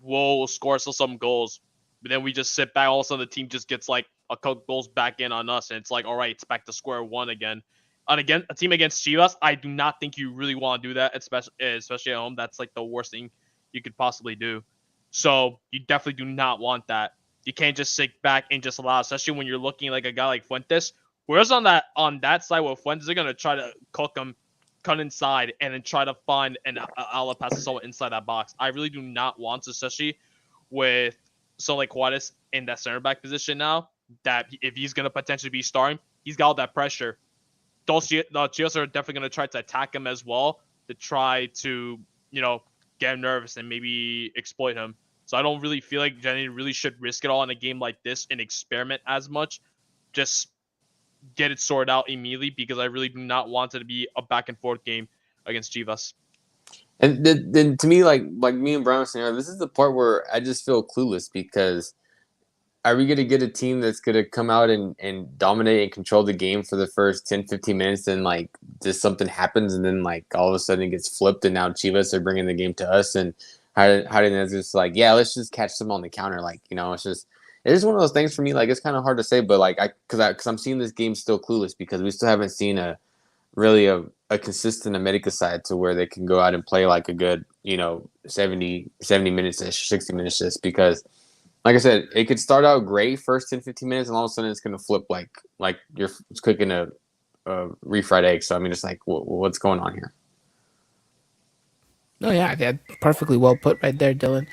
we'll score some goals, but then we just sit back. All of a sudden, the team just gets like a couple goals back in on us, and it's like, all right, it's back to square one again. And again, a team against Chivas, I do not think you really want to do that, especially at home. That's like the worst thing you could possibly do. So you definitely do not want that. You can't just sit back and just allow, especially when you're looking like a guy like Fuentes. Whereas on that side with Fuentes, they're gonna try to cook him, cut inside, and then try to find an outlet pass to someone inside that box. I really do not want to, especially with someone like Juarez in that center back position now. That if he's gonna potentially be starting, he's got all that pressure. The Chivas are definitely gonna try to attack him as well to try to get him nervous and maybe exploit him. So I don't really feel like Jenny really should risk it all in a game like this and experiment as much. Just get it sorted out immediately because I really do not want it to be a back and forth game against Chivas. And then to me, like me and Brian were saying, this is the part where I just feel clueless because are we going to get a team that's going to come out and dominate and control the game for the first 10, 15 minutes and like just something happens and then like all of a sudden it gets flipped and now Chivas are bringing the game to us and Harden is just like, yeah, let's just catch them on the counter. Like, it's one of those things for me. Like, it's kind of hard to say, but like, because I'm seeing this game still clueless because we still haven't seen a consistent America side to where they can go out and play like a good, 70 minutes ish, 60 minutes just because, like I said, it could start out great first 10, 15 minutes and all of a sudden it's going to flip like you're cooking a refried egg. So, I mean, it's like, what's going on here? No, yeah, that perfectly well put right there, Dylan.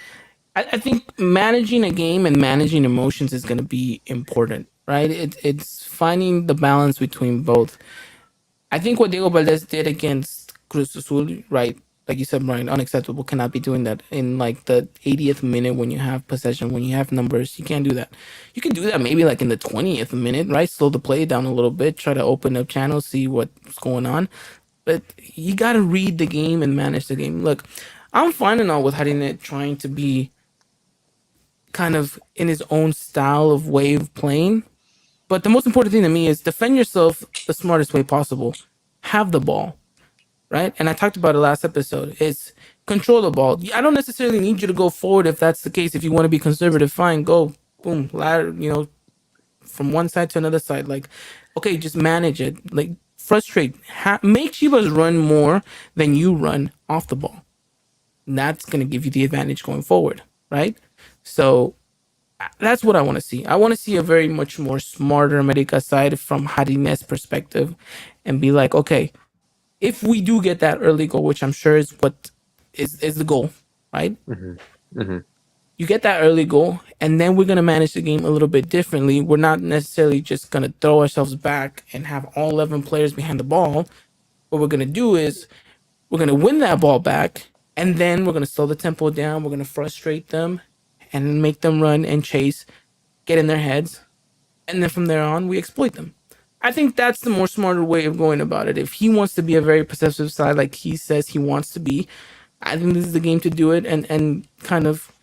I think managing a game and managing emotions is going to be important, right? It's finding the balance between both. I think what Diego Valdez did against Cruz Azul, right? Like you said, Brian, unacceptable. Cannot be doing that in like the 80th minute when you have possession, when you have numbers. You can't do that. You can do that maybe like in the 20th minute, right? Slow the play down a little bit, try to open up channels, see what's going on. But you got to read the game and manage the game. Look, I'm fine and all with Harine trying to be kind of in his own style of way of playing. But the most important thing to me is defend yourself the smartest way possible. Have the ball, right? And I talked about it last episode. It's control the ball. I don't necessarily need you to go forward if that's the case. If you want to be conservative, fine, go boom, ladder, from one side to another side. Like, okay, just manage it. Like, frustrate. Make Chivas run more than you run off the ball. And that's going to give you the advantage going forward, right? So that's what I want to see. I want to see a very much more smarter America side from Harine's perspective and be like, okay, if we do get that early goal, which I'm sure is what is the goal, right? Mm-hmm. Mm-hmm. You get that early goal, and then we're going to manage the game a little bit differently. We're not necessarily just going to throw ourselves back and have all 11 players behind the ball. What we're going to do is we're going to win that ball back, and then we're going to slow the tempo down. We're going to frustrate them and make them run and chase, get in their heads, and then from there on, we exploit them. I think that's the more smarter way of going about it. If he wants to be a very possessive side, like he says he wants to be, I think this is the game to do it and kind of,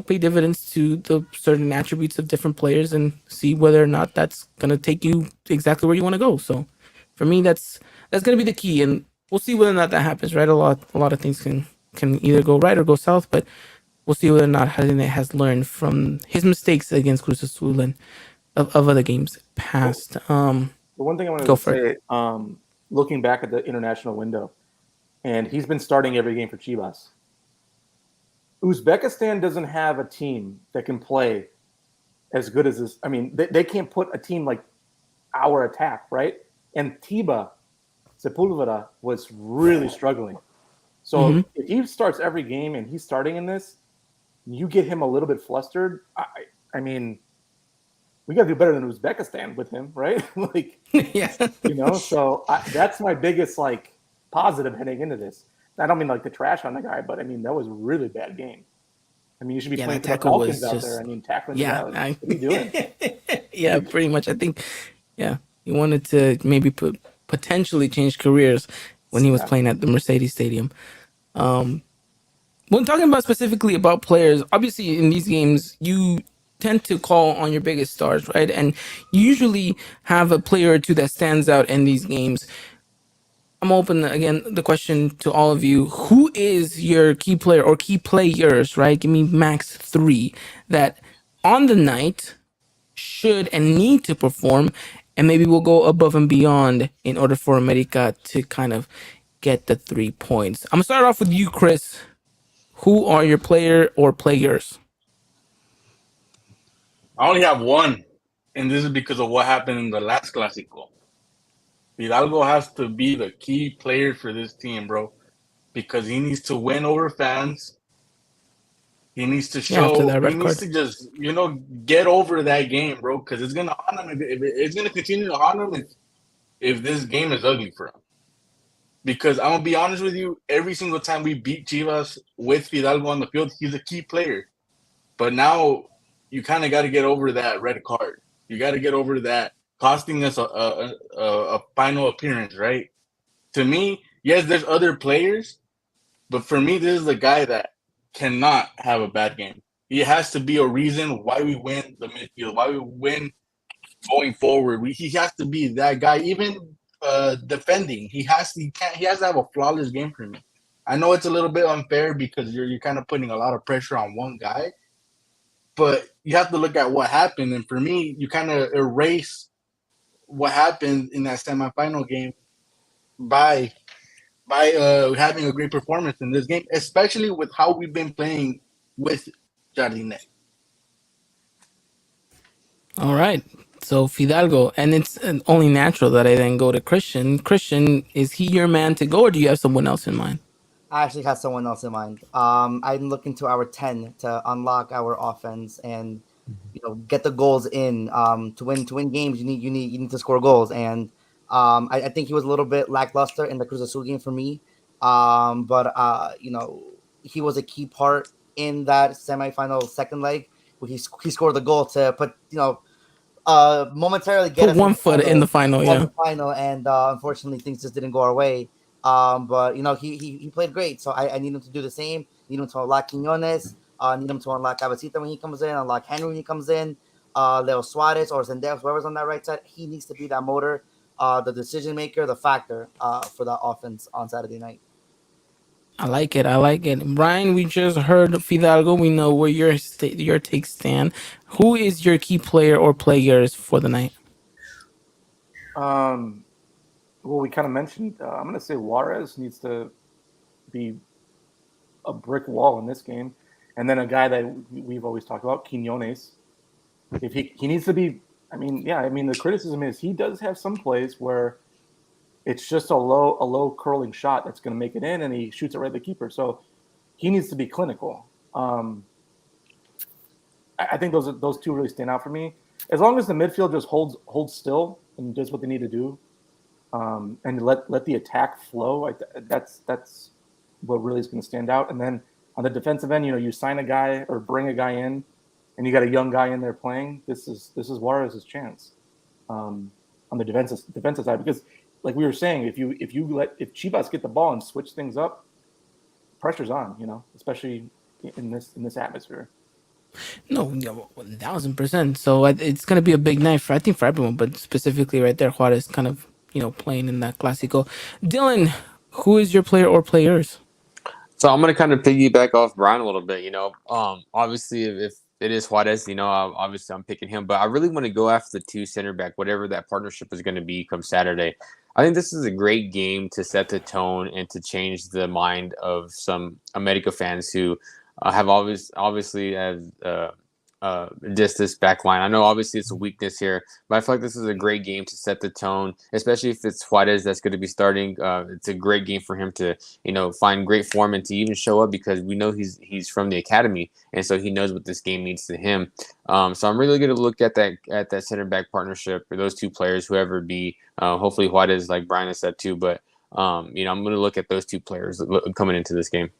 pay dividends to the certain attributes of different players and see whether or not that's gonna take you exactly where you want to go. So, for me, that's gonna be the key, and we'll see whether or not that happens. Right, a lot of things can either go right or go south, but we'll see whether or not Harine has learned from his mistakes against Cruz Azul and of other games past. The one thing I wanted Go to for say, looking back at the international window, and he's been starting every game for Chivas. Uzbekistan doesn't have a team that can play as good as this. I mean, they can't put a team like our attack, right? And Tiba Sepulveda was really struggling. So if he starts every game and he's starting in this, you get him a little bit flustered. I mean, we got to do better than Uzbekistan with him, right? yeah. So that's my biggest positive heading into this. I don't mean the trash on the guy, but I mean that was a really bad game. I mean you should be playing for the Falcons out there. I mean tackling the guy. What are you doing? Yeah, pretty much. I think, he wanted to maybe potentially change careers when he was playing at the Mercedes Stadium. When talking about specifically about players, obviously in these games you tend to call on your biggest stars, right? And you usually have a player or two that stands out in these games. I'm open again the question to all of you. Who is your key player or key players, right? Give me max 3 that on the night should and need to perform, and maybe we'll go above and beyond in order for America to kind of get the 3 points. I'm gonna start off with you, Chris. Who are your player or players? I only have one, and this is because of what happened in the last Clásico. Hidalgo has to be the key player for this team, bro, because he needs to win over fans. He needs to show. After that red He needs card. to just, get over that game, bro, because it's gonna haunt him. It's gonna continue to haunt him if this game is ugly for him. Because I'm gonna be honest with you, every single time we beat Chivas with Hidalgo on the field, he's a key player. But now you kind of got to get over that red card. You got to get over that costing us a final appearance, right? To me, Yes, there's other players, but for me, this is the guy that cannot have a bad game. He has to be a reason why we win the midfield, why we win going forward. He has to be that guy. Even defending, he has to have a flawless game for me. I know it's a little bit unfair because you're kind of putting a lot of pressure on one guy, but you have to look at what happened. And for me, you kind of erase what happened in that semifinal game by having a great performance in this game, especially with how we've been playing with Jardinet. All right. So Fidalgo, and it's only natural that I then go to Christian. Christian, is he your man to go, or do you have someone else in mind? I actually have someone else in mind. I'm looking to our 10 to unlock our offense and get the goals in. To win games, you need to score goals, and I think he was a little bit lackluster in the Cruz Azul game for me. But he was a key part in that semifinal second leg where he scored the goal to put momentarily get Put us in one foot in the final, yeah. the final, and unfortunately things just didn't go our way. But he played great, so I need him to do the same. Need him to unlock Quinones. Need him to unlock Cabecita when he comes in. Unlock Henry when he comes in. Leo Suarez or Zendejas, whoever's on that right side. He needs to be that motor, the decision maker, the factor for that offense on Saturday night. I like it. I like it. Brian, we just heard Fidalgo. We know where your takes stand. Who is your key player or players for the night? Well, we kind of mentioned. I'm going to say Juarez needs to be a brick wall in this game, and then a guy that we've always talked about, Quinones. If he needs to be, the criticism is he does have some plays where it's just a low curling shot that's going to make it in, and he shoots it right at the keeper. So he needs to be clinical. I think those two really stand out for me. As long as the midfield just holds still and does what they need to do, and let the attack flow. That's what really is going to stand out. And then on the defensive end, you sign a guy or bring a guy in, and you got a young guy in there playing. This is Juarez's chance on the defensive side, because like we were saying, if Chivas get the ball and switch things up, pressure's on. Especially in this atmosphere. No, yeah, 1000%. So it's gonna be a big night for, I think, for everyone, but specifically right there, Juarez kind of playing in that Clásico. Dylan, who is your player or players? So I'm gonna kind of piggyback off Brian a little bit. Obviously if it is Juarez, obviously I'm picking him, but I really want to go after the two center back, whatever that partnership is going to be come Saturday. I think this is a great game to set the tone and to change the mind of some America fans who have obviously have just this back line. I know obviously it's a weakness here, but I feel like this is a great game to set the tone, especially if it's Juarez that's going to be starting. It's a great game for him to find great form and to even show up, because we know he's from the academy, and so he knows what this game means to him. So I'm really going to look at that center back partnership for those two players, whoever it be. Hopefully Juarez, like Brian has said too, but I'm going to look at those two players coming into this game.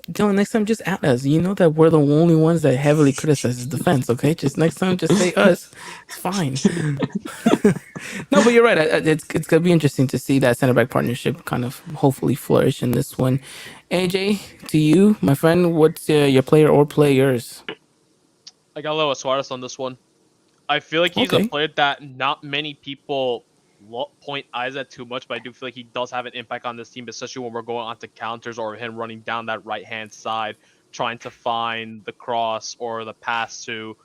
Dylan, next time just at us. You know that we're the only ones that heavily criticize his defense, okay? Just next time, just say us. It's fine. No, but you're right. It's going to be interesting to see that center back partnership kind of hopefully flourish in this one. AJ, to you, my friend, what's your player or players? I got Leo Suarez on this one. I feel like he's a player that not many people point eyes at too much, but I do feel like he does have an impact on this team, especially when we're going onto counters or him running down that right-hand side, trying to find the cross or the pass to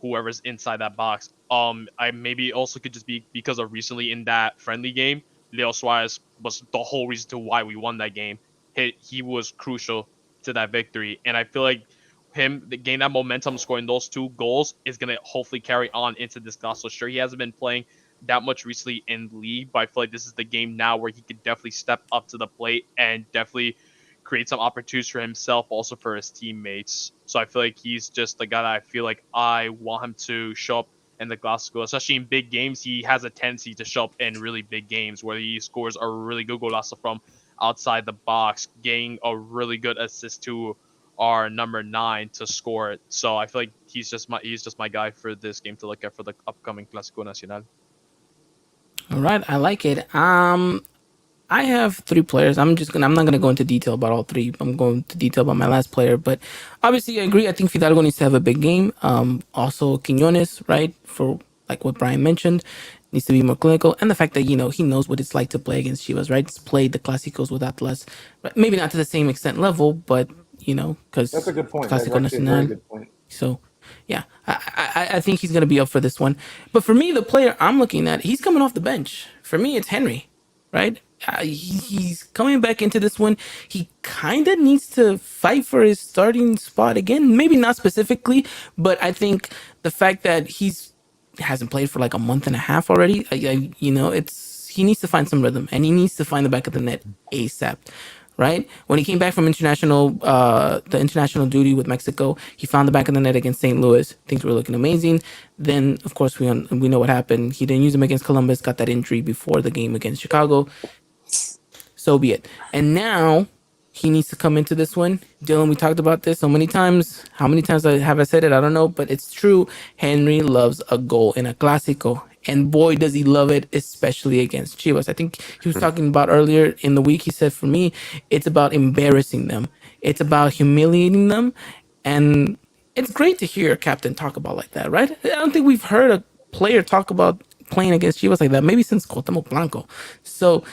whoever's inside that box. I maybe also could just be because of recently in that friendly game, Leo Suarez was the whole reason to why we won that game. He was crucial to that victory, and I feel like him gain that momentum, scoring those two goals is gonna hopefully carry on into this class. So sure, he hasn't been playing that much recently in league, but I feel like this is the game now where he could definitely step up to the plate and definitely create some opportunities for himself, also for his teammates. So I feel like he's just the guy that I feel like I want him to show up in the Glasgow, especially in big games. He has a tendency to show up in really big games where he scores a really good goal also from outside the box, getting a really good assist to our number 9 to score it. So I feel like he's just my guy for this game to look at for the upcoming Clásico Nacional. All right, I like it. I have three players. I'm not gonna go into detail about all three. I'm going to detail about my last player, but obviously I agree. I think Fidalgo needs to have a big game. Also Quinones, right? For like what Brian mentioned, needs to be more clinical, and the fact that he knows what it's like to play against Chivas, right? He's played the Clásicos with Atlas, right? Maybe not to the same extent level, but That's a because good point. That's Clásico actually a very Nacional. good point. So, yeah, I think he's going to be up for this one. But for me, the player I'm looking at, he's coming off the bench. For me, it's Henry, right? He's coming back into this one. He kind of needs to fight for his starting spot again. Maybe not specifically, but I think the fact that he's hasn't played for like a month and a half already, it's he needs to find some rhythm and he needs to find the back of the net ASAP, right? When he came back from the international duty with Mexico, he found the back of the net against St. Louis. Things were looking amazing. Then, of course, we know what happened. He didn't use him against Columbus, got that injury before the game against Chicago. So be it. And now he needs to come into this one. Dylan, we talked about this so many times. How many times have I said it? I don't know, but it's true. Henry loves a goal in a Clásico. And boy, does he love it, especially against Chivas. I think he was talking about earlier in the week. He said, for me, it's about embarrassing them, it's about humiliating them. And it's great to hear a captain talk about like that, right? I don't think we've heard a player talk about playing against Chivas like that, maybe since Cuauhtémoc Blanco. So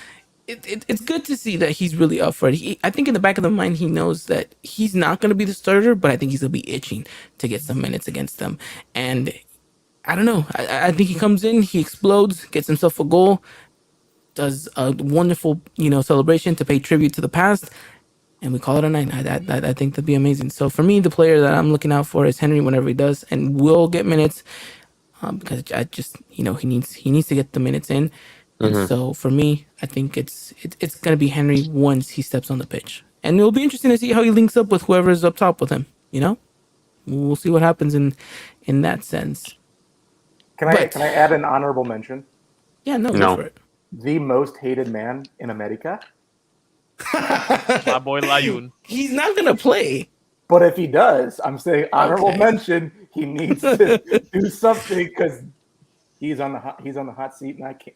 it's good to see that he's really up for it. I think in the back of the mind, he knows that he's not going to be the starter, but I think he's going to be itching to get some minutes against them. And I don't know. I think he comes in, he explodes, gets himself a goal, does a wonderful, celebration to pay tribute to the past, and we call it a night. I think that'd be amazing. So for me, the player that I'm looking out for is Henry whenever he does, and will get minutes because I just, he needs to get the minutes in. And so for me, I think it's gonna be Henry once he steps on the pitch, and it'll be interesting to see how he links up with whoever's up top with him. We'll see what happens in that sense. Can I add an honorable mention? Yeah, go for it. The most hated man in America. My boy Layun. He's not gonna play. But if he does, I'm saying honorable mention. He needs to do something because he's on the hot seat, and I can't.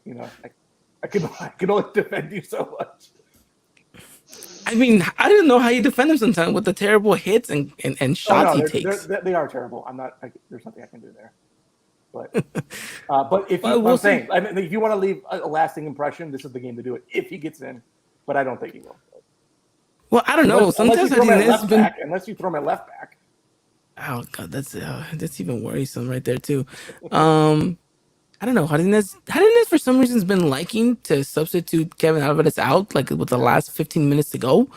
I can only defend you so much. I mean, I didn't know how you defend him sometimes with the terrible hits and shots he takes. They are terrible. I'm not. There's nothing I can do there. But if you, we'll saying, I mean, if you want to leave a lasting impression, this is the game to do it. If he gets in, but I don't think he will. Well, I don't know. Sometimes unless you throw my left back. Oh God, that's even worrisome right there too. I don't know. Jardinez for some reason has been liking to substitute Kevin Alvarez out like with the last 15 minutes to go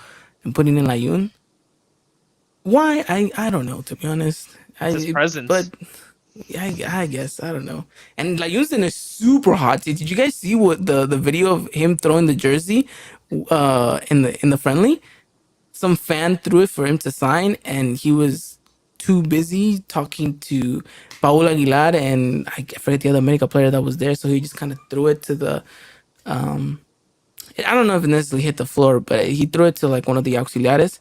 and putting in Layun. Why? I don't know, to be honest. His presence. But I guess I don't know. And Layun's in a super hot seat. Did you guys see what the video of him throwing the jersey in the friendly? Some fan threw it for him to sign, and he was too busy talking to Paul Aguilar and I forget the other America player that was there, so he just kind of threw it to the I don't know if it necessarily hit the floor, but he threw it to like one of the auxiliares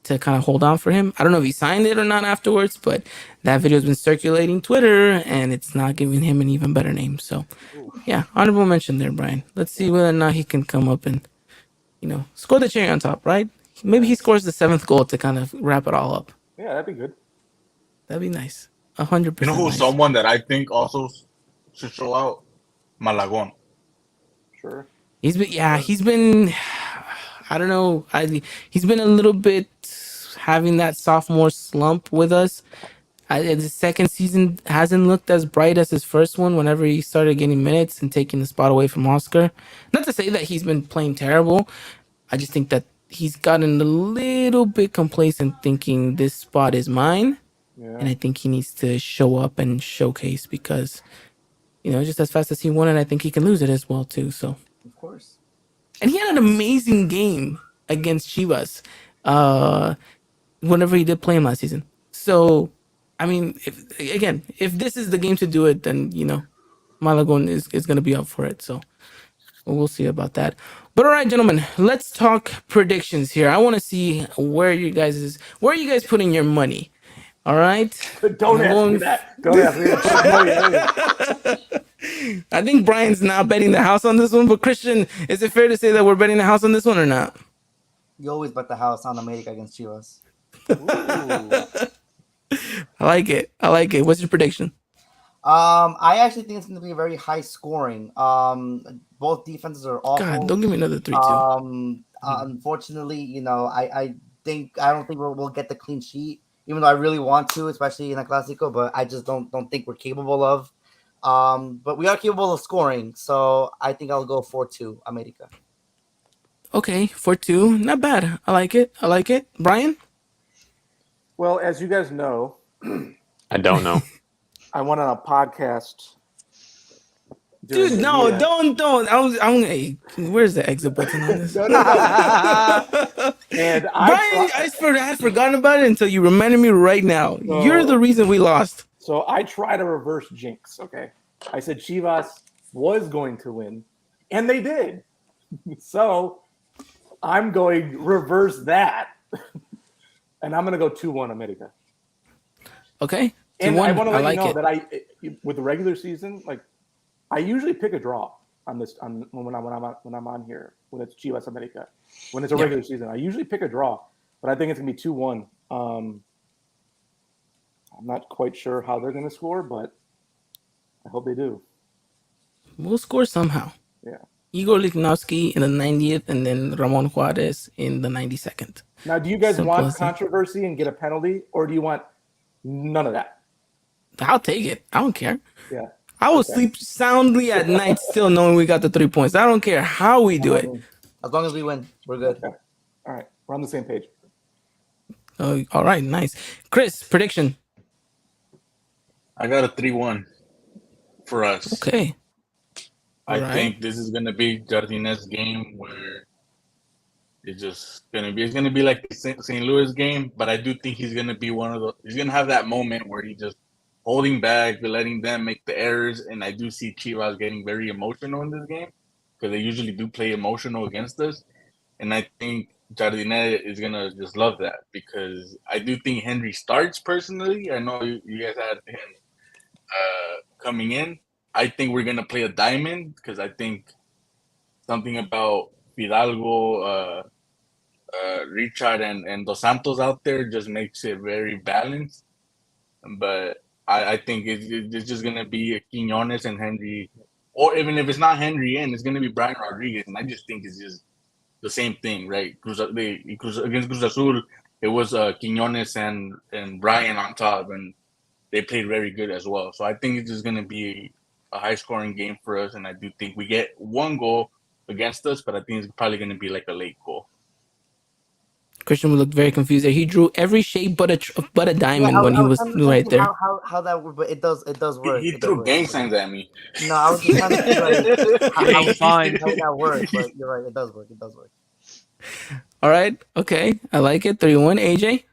to kind of hold on for him. I don't know if he signed it or not afterwards, but that video has been circulating Twitter and it's not giving him an even better name. So yeah, honorable mention there, Brian. Let's see whether or not he can come up and score the cherry on top, right? Maybe he scores the 7th goal to kind of wrap it all up. Yeah, that'd be good. That'd be nice. 100%. You know who's someone that I think also should show out? Malagon. Sure. He's been I don't know. He's been a little bit having that sophomore slump with us. The second season hasn't looked as bright as his first one whenever he started getting minutes and taking the spot away from Oscar. Not to say that he's been playing terrible. I just think that he's gotten a little bit complacent thinking this spot is mine. Yeah. And I think he needs to show up and showcase because, just as fast as he won it, I think he can lose it as well too. So, of course. And he had an amazing game against Chivas whenever he did play him last season. So, I mean, if this is the game to do it, then, Malagon is going to be up for it. So we'll see about that. But all right, gentlemen, let's talk predictions here. I want to see where you guys putting your money. All right. Don't ask me that. Don't ask me that. I think Brian's now betting the house on this one, but Christian, is it fair to say that we're betting the house on this one or not? You always bet the house on America against Chivas. I like it. I like it. What's your prediction? I actually think it's going to be very high scoring. Both defenses are awful. God, don't give me another 3-2. Unfortunately, I don't think we'll get the clean sheet, even though I really want to, especially in a Clásico, but I just don't think we're capable of. But we are capable of scoring, so I think I'll go 4-2 America. Okay, 4-2. Not bad. I like it. I like it. Brian? Well, as you guys know, I don't know. I went on a podcast. Dude, no, don't. Hey, where's the exit button on this? No. And Brian, I had forgotten about it until you reminded me right now. You're the reason we lost. So I tried to reverse jinx, okay? I said Chivas was going to win, and they did. So I'm going reverse that, and I'm going to go 2-1 America. Okay. And I want to let you know that with the regular season, like I usually pick a draw on this when I'm on here when it's Chivas America. When it's a regular season, I usually pick a draw, but I think it's gonna be 2-1. I'm not quite sure how they're gonna score, but I hope they do. We'll score somehow. Yeah. Igor Lichnowsky in the 90th, and then Ramon Juarez in the 92nd. Now, do you guys want controversy and get a penalty, or do you want none of that? I'll take it. I don't care. Yeah. I will sleep soundly at night still knowing we got the 3 points. I don't care how we do it. As long as we win, we're good. Okay. All right. We're on the same page. Oh, all right. Nice. Chris, prediction. I got a 3-1 for us. Okay. I think this is going to be Jardinez's game where it's going to be like the St. Louis game, but I do think he's going to be he's going to have that moment where he just holding back, letting them make the errors, and I do see Chivas getting very emotional in this game because they usually do play emotional against us, and I think Jardinez is going to just love that because I do think Henry starts personally. I know you guys had him coming in. I think we're going to play a diamond because I think something about Fidalgo, Richard, and Dos Santos out there just makes it very balanced. But I think it's just going to be Quiñones and Henry, or even if it's not Henry it's going to be Brian Rodriguez. And I just think it's just the same thing, right? Against Cruz Azul, it was Quiñones and Brian on top, and they played very good as well. So I think it's just going to be a high-scoring game for us, and I do think we get one goal against us, but I think it's probably going to be like a late goal. Christian looked very confused there. He drew every shape but a diamond when he was right there. How that would, but it does work. He threw gang signs at me. No, I was just trying to see like I'm fine. how that works, but you're right. It does work. All right. Okay. I like it. 3-1. AJ?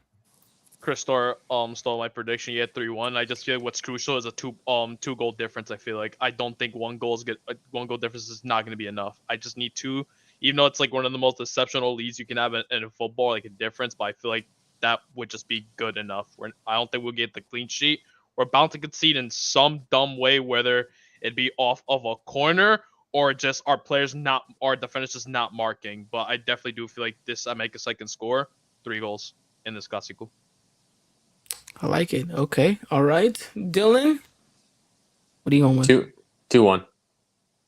Chris stole my prediction. You had 3-1. I just feel like what's crucial is a two goal difference. I feel like I don't think one goal difference is not going to be enough. I just need two, even though it's like one of the most exceptional leads you can have in football, like a difference. But I feel like that would just be good enough. I don't think we'll get the clean sheet. We're bound to concede in some dumb way, whether it be off of a corner or just our defenders just not marking. But I definitely do feel like this America can score 3 goals in this Clásico. I like it. Okay. All right. Dylan? What are you going with? 2-1.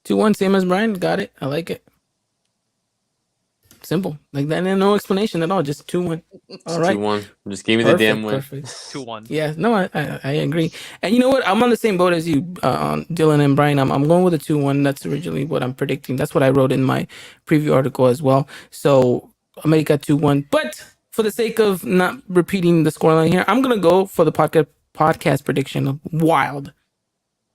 2-1, same as Brian. Got it. I like it. Simple. Like that, and no explanation at all. Just 2-1. All right. 2-1. Just give me the damn win. Perfect. 2-1. Yeah. No, I agree. And you know what? I'm on the same boat as you, Dylan and Brian. I'm going with a 2-1. That's originally what I'm predicting. That's what I wrote in my preview article as well. So America 2-1. But for the sake of not repeating the scoreline here, I'm gonna go for the podcast prediction of wild.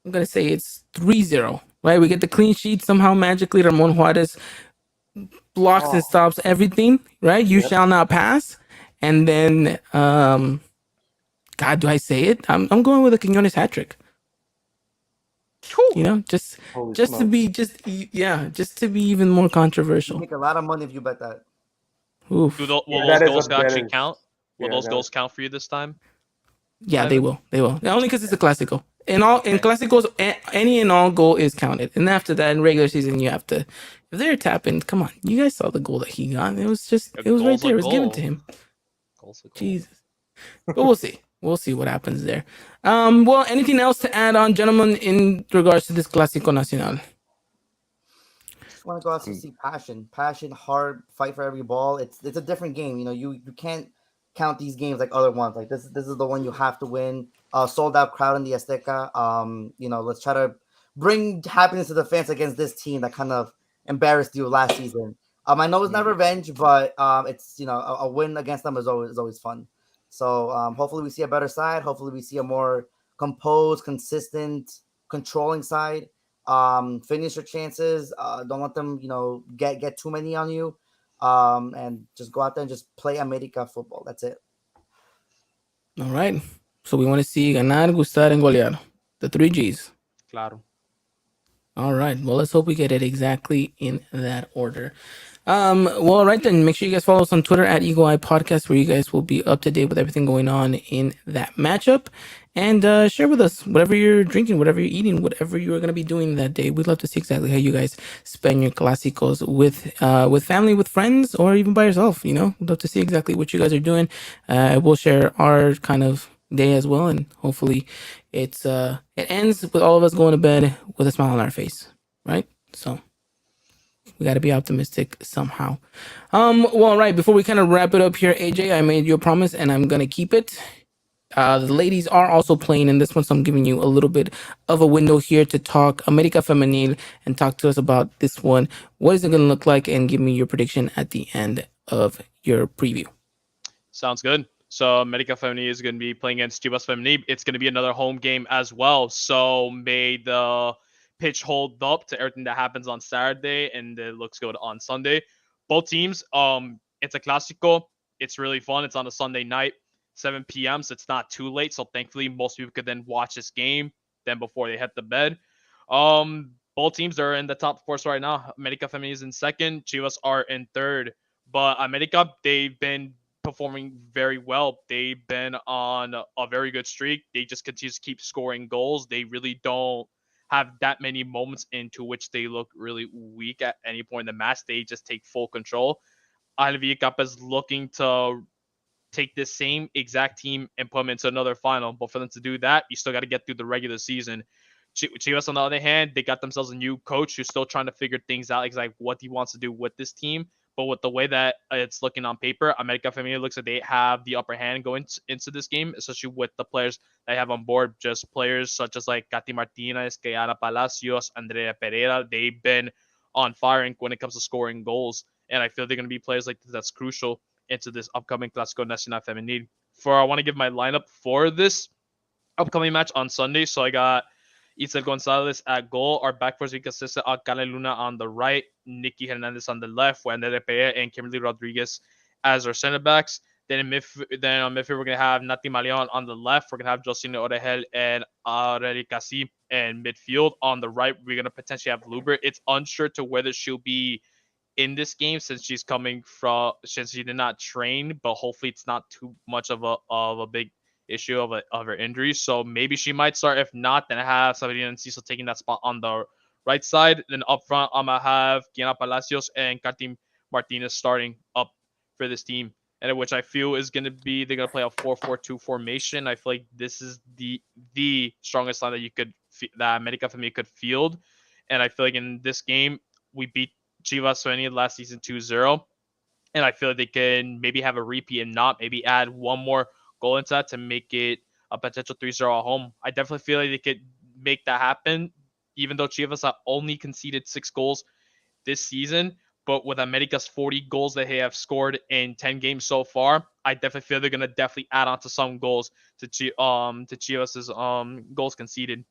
I'm gonna say it's 3-0. Right? We get the clean sheet somehow magically. Ramon Juarez blocks and stops everything, right? You shall not pass. And then, God, do I say it? I'm going with a Quiñones hat trick. You know, just to be even more controversial. You make a lot of money if you bet that. Oof. Will those goals actually count? Will those goals count for you this time? Yeah, they will. Only because it's a Clásico. in Clásicos, any and all goal is counted, and after that, in regular season, you have to. If they're tapping, come on, you guys saw the goal that he got. A It was right goal's a there. It was given to goal. him. Goal's a goal. Jesus. But we'll see. We'll see what happens there. Well, anything else to add on, gentlemen, in regards to this Clásico Nacional? Just want to go out to see passion, hard fight for every ball. It's a different game. You can't count these games like other ones. Like this is the one you have to win. Sold out crowd in the Azteca. Let's try to bring happiness to the fans against this team that kind of embarrassed you last season. I know it's not revenge, but it's a win against them is always fun. So hopefully we see a better side. Hopefully we see a more composed, consistent, controlling side. Finish your chances. Don't let them, get too many on you. And just go out there and just play America football. That's it. All right. So we want to see ganar, gustar, and golear. The three G's. Claro. All right. Well, let's hope we get it exactly in that order. Well, all right then. Make sure you guys follow us on Twitter at Eagle Eye Podcast, where you guys will be up to date with everything going on in that matchup. And share with us whatever you're drinking, whatever you're eating, whatever you're going to be doing that day. We'd love to see exactly how you guys spend your clásicos with family, with friends, or even by yourself. We'd love to see exactly what you guys are doing. We'll share our kind of day as well, and hopefully it ends with all of us going to bed with a smile on our face, right? So we got to be optimistic somehow. Well, right, before we kind of wrap it up here, AJ, I made you a promise and I'm gonna keep it. The ladies are also playing in this one, so I'm giving you a little bit of a window here to talk America Femenil and talk to us about this one. What is it going to look like? And give me your prediction at the end of your preview. Sounds good. So America Femenil is going to be playing against Chivas Femenil. It's going to be another home game as well. So may the pitch hold up to everything that happens on Saturday and it looks good on Sunday. Both teams, it's a Clásico. It's really fun. It's on a Sunday night, 7 p.m. So it's not too late. So thankfully, most people could then watch this game then before they head to bed. Both teams are in the top four right now. America Femenil is in second. Chivas are in third. But America, they've been performing very well. They've been on a very good streak. They just continue to keep scoring goals. They really don't have that many moments into which they look really weak at any point in the match. They just take full control. Alvia Cup is looking to take this same exact team and put them into another final. But for them to do that, you still got to get through the regular season. Chivas, on the other hand, they got themselves a new coach who's still trying to figure things out, exactly what he wants to do with this team. But with the way that it's looking on paper, America Femenil looks like they have the upper hand going into this game, especially with the players they have on board. Just players such as like Katy Martinez, Kayana Palacios, Andrea Pereira. They've been on fire when it comes to scoring goals. And I feel they're going to be players like this that's crucial into this upcoming Clásico Nacional Femenil. I want to give my lineup for this upcoming match on Sunday. So I got Itzel Gonzalez at goal. Our back four is consistent. Alcala Luna on the right, Nikki Hernandez on the left, Wendell Pereira and Kimberly Rodriguez as our center backs. Then on midfield, we're gonna have Nati Maleon on the left. We're gonna have Josina Orejel and Aureli Casi in midfield. On the right, we're gonna potentially have Luber. It's unsure to whether she'll be in this game since since she did not train, but hopefully it's not too much of a big issue of her injury. So maybe she might start. If not, then I have Sabrina and Cecil taking that spot on the right side. Then up front, I'm gonna have Kiana Palacios and Katim Martinez starting up for this team. And which I feel is gonna be they're gonna play a 4-4-2 formation. I feel like this is the strongest line that America for me could field. And I feel like in this game we beat Chivas Femenil last season 2-0. And I feel like they can maybe have a repeat and not maybe add one more goal into that to make it a potential 3-0 at home. I definitely feel like they could make that happen, even though Chivas have only conceded 6 goals this season. But with America's 40 goals that they have scored in 10 games so far, I definitely feel they're gonna definitely add on to some goals to Chivas's goals conceded.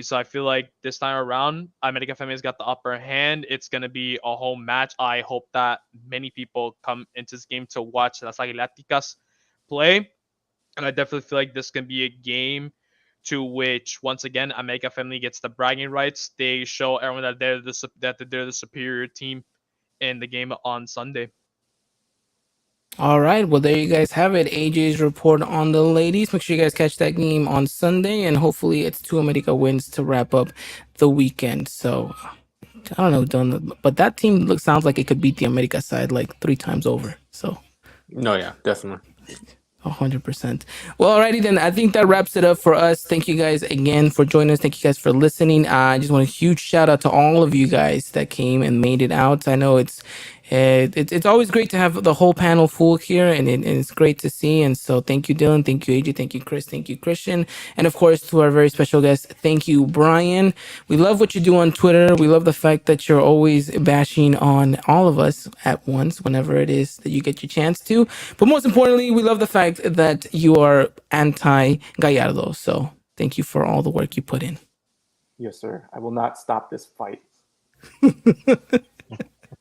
So I feel like this time around, America Femenil's got the upper hand. It's going to be a home match. I hope that many people come into this game to watch Las Aguiláticas play. And I definitely feel like this can be a game to which, once again, America Femenil gets the bragging rights. They show everyone that they're the superior team in the game on Sunday. All right. Well, there you guys have it. AJ's report on the ladies. Make sure you guys catch that game on Sunday, and hopefully it's 2 America wins to wrap up the weekend. So I don't know, Don, but that team sounds like it could beat the America side like 3 times over. So. No, yeah, definitely. 100%. Well, alrighty then. I think that wraps it up for us. Thank you guys again for joining us. Thank you guys for listening. I just want a huge shout out to all of you guys that came and made it out. I know it's always great to have the whole panel full here, and it's great to see. And so thank you, Dylan. Thank you, AJ. Thank you, Chris. Thank you, Christian. And of course, to our very special guest, thank you, Brian. We love what you do on Twitter. We love the fact that you're always bashing on all of us at once, whenever it is that you get your chance to. But most importantly, we love the fact that you are anti-Gallardo. So thank you for all the work you put in. Yes, sir. I will not stop this fight.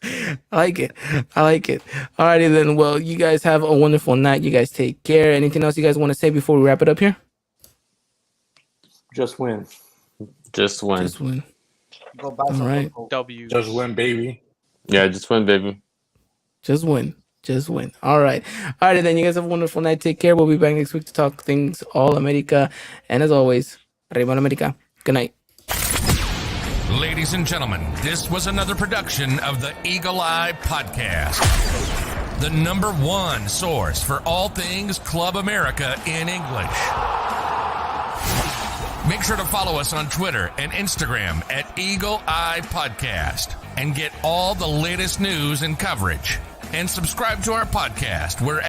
I like it. Alrighty then. Well, you guys have a wonderful night. You guys take care. Anything else you guys want to say before we wrap it up here? Just win. Just win. Just win. Go buy All some right. Coke. W. Just win, baby. Yeah, just win, baby. Just win. All right. Alrighty then. You guys have a wonderful night. Take care. We'll be back next week to talk things all America. And as always, Arriba America. Good night. Ladies and gentlemen, this was another production of the Eagle Eye Podcast, the #1 source for all things Club America in English. Make sure to follow us on Twitter and Instagram at Eagle Eye Podcast and get all the latest news and coverage. And subscribe to our podcast wherever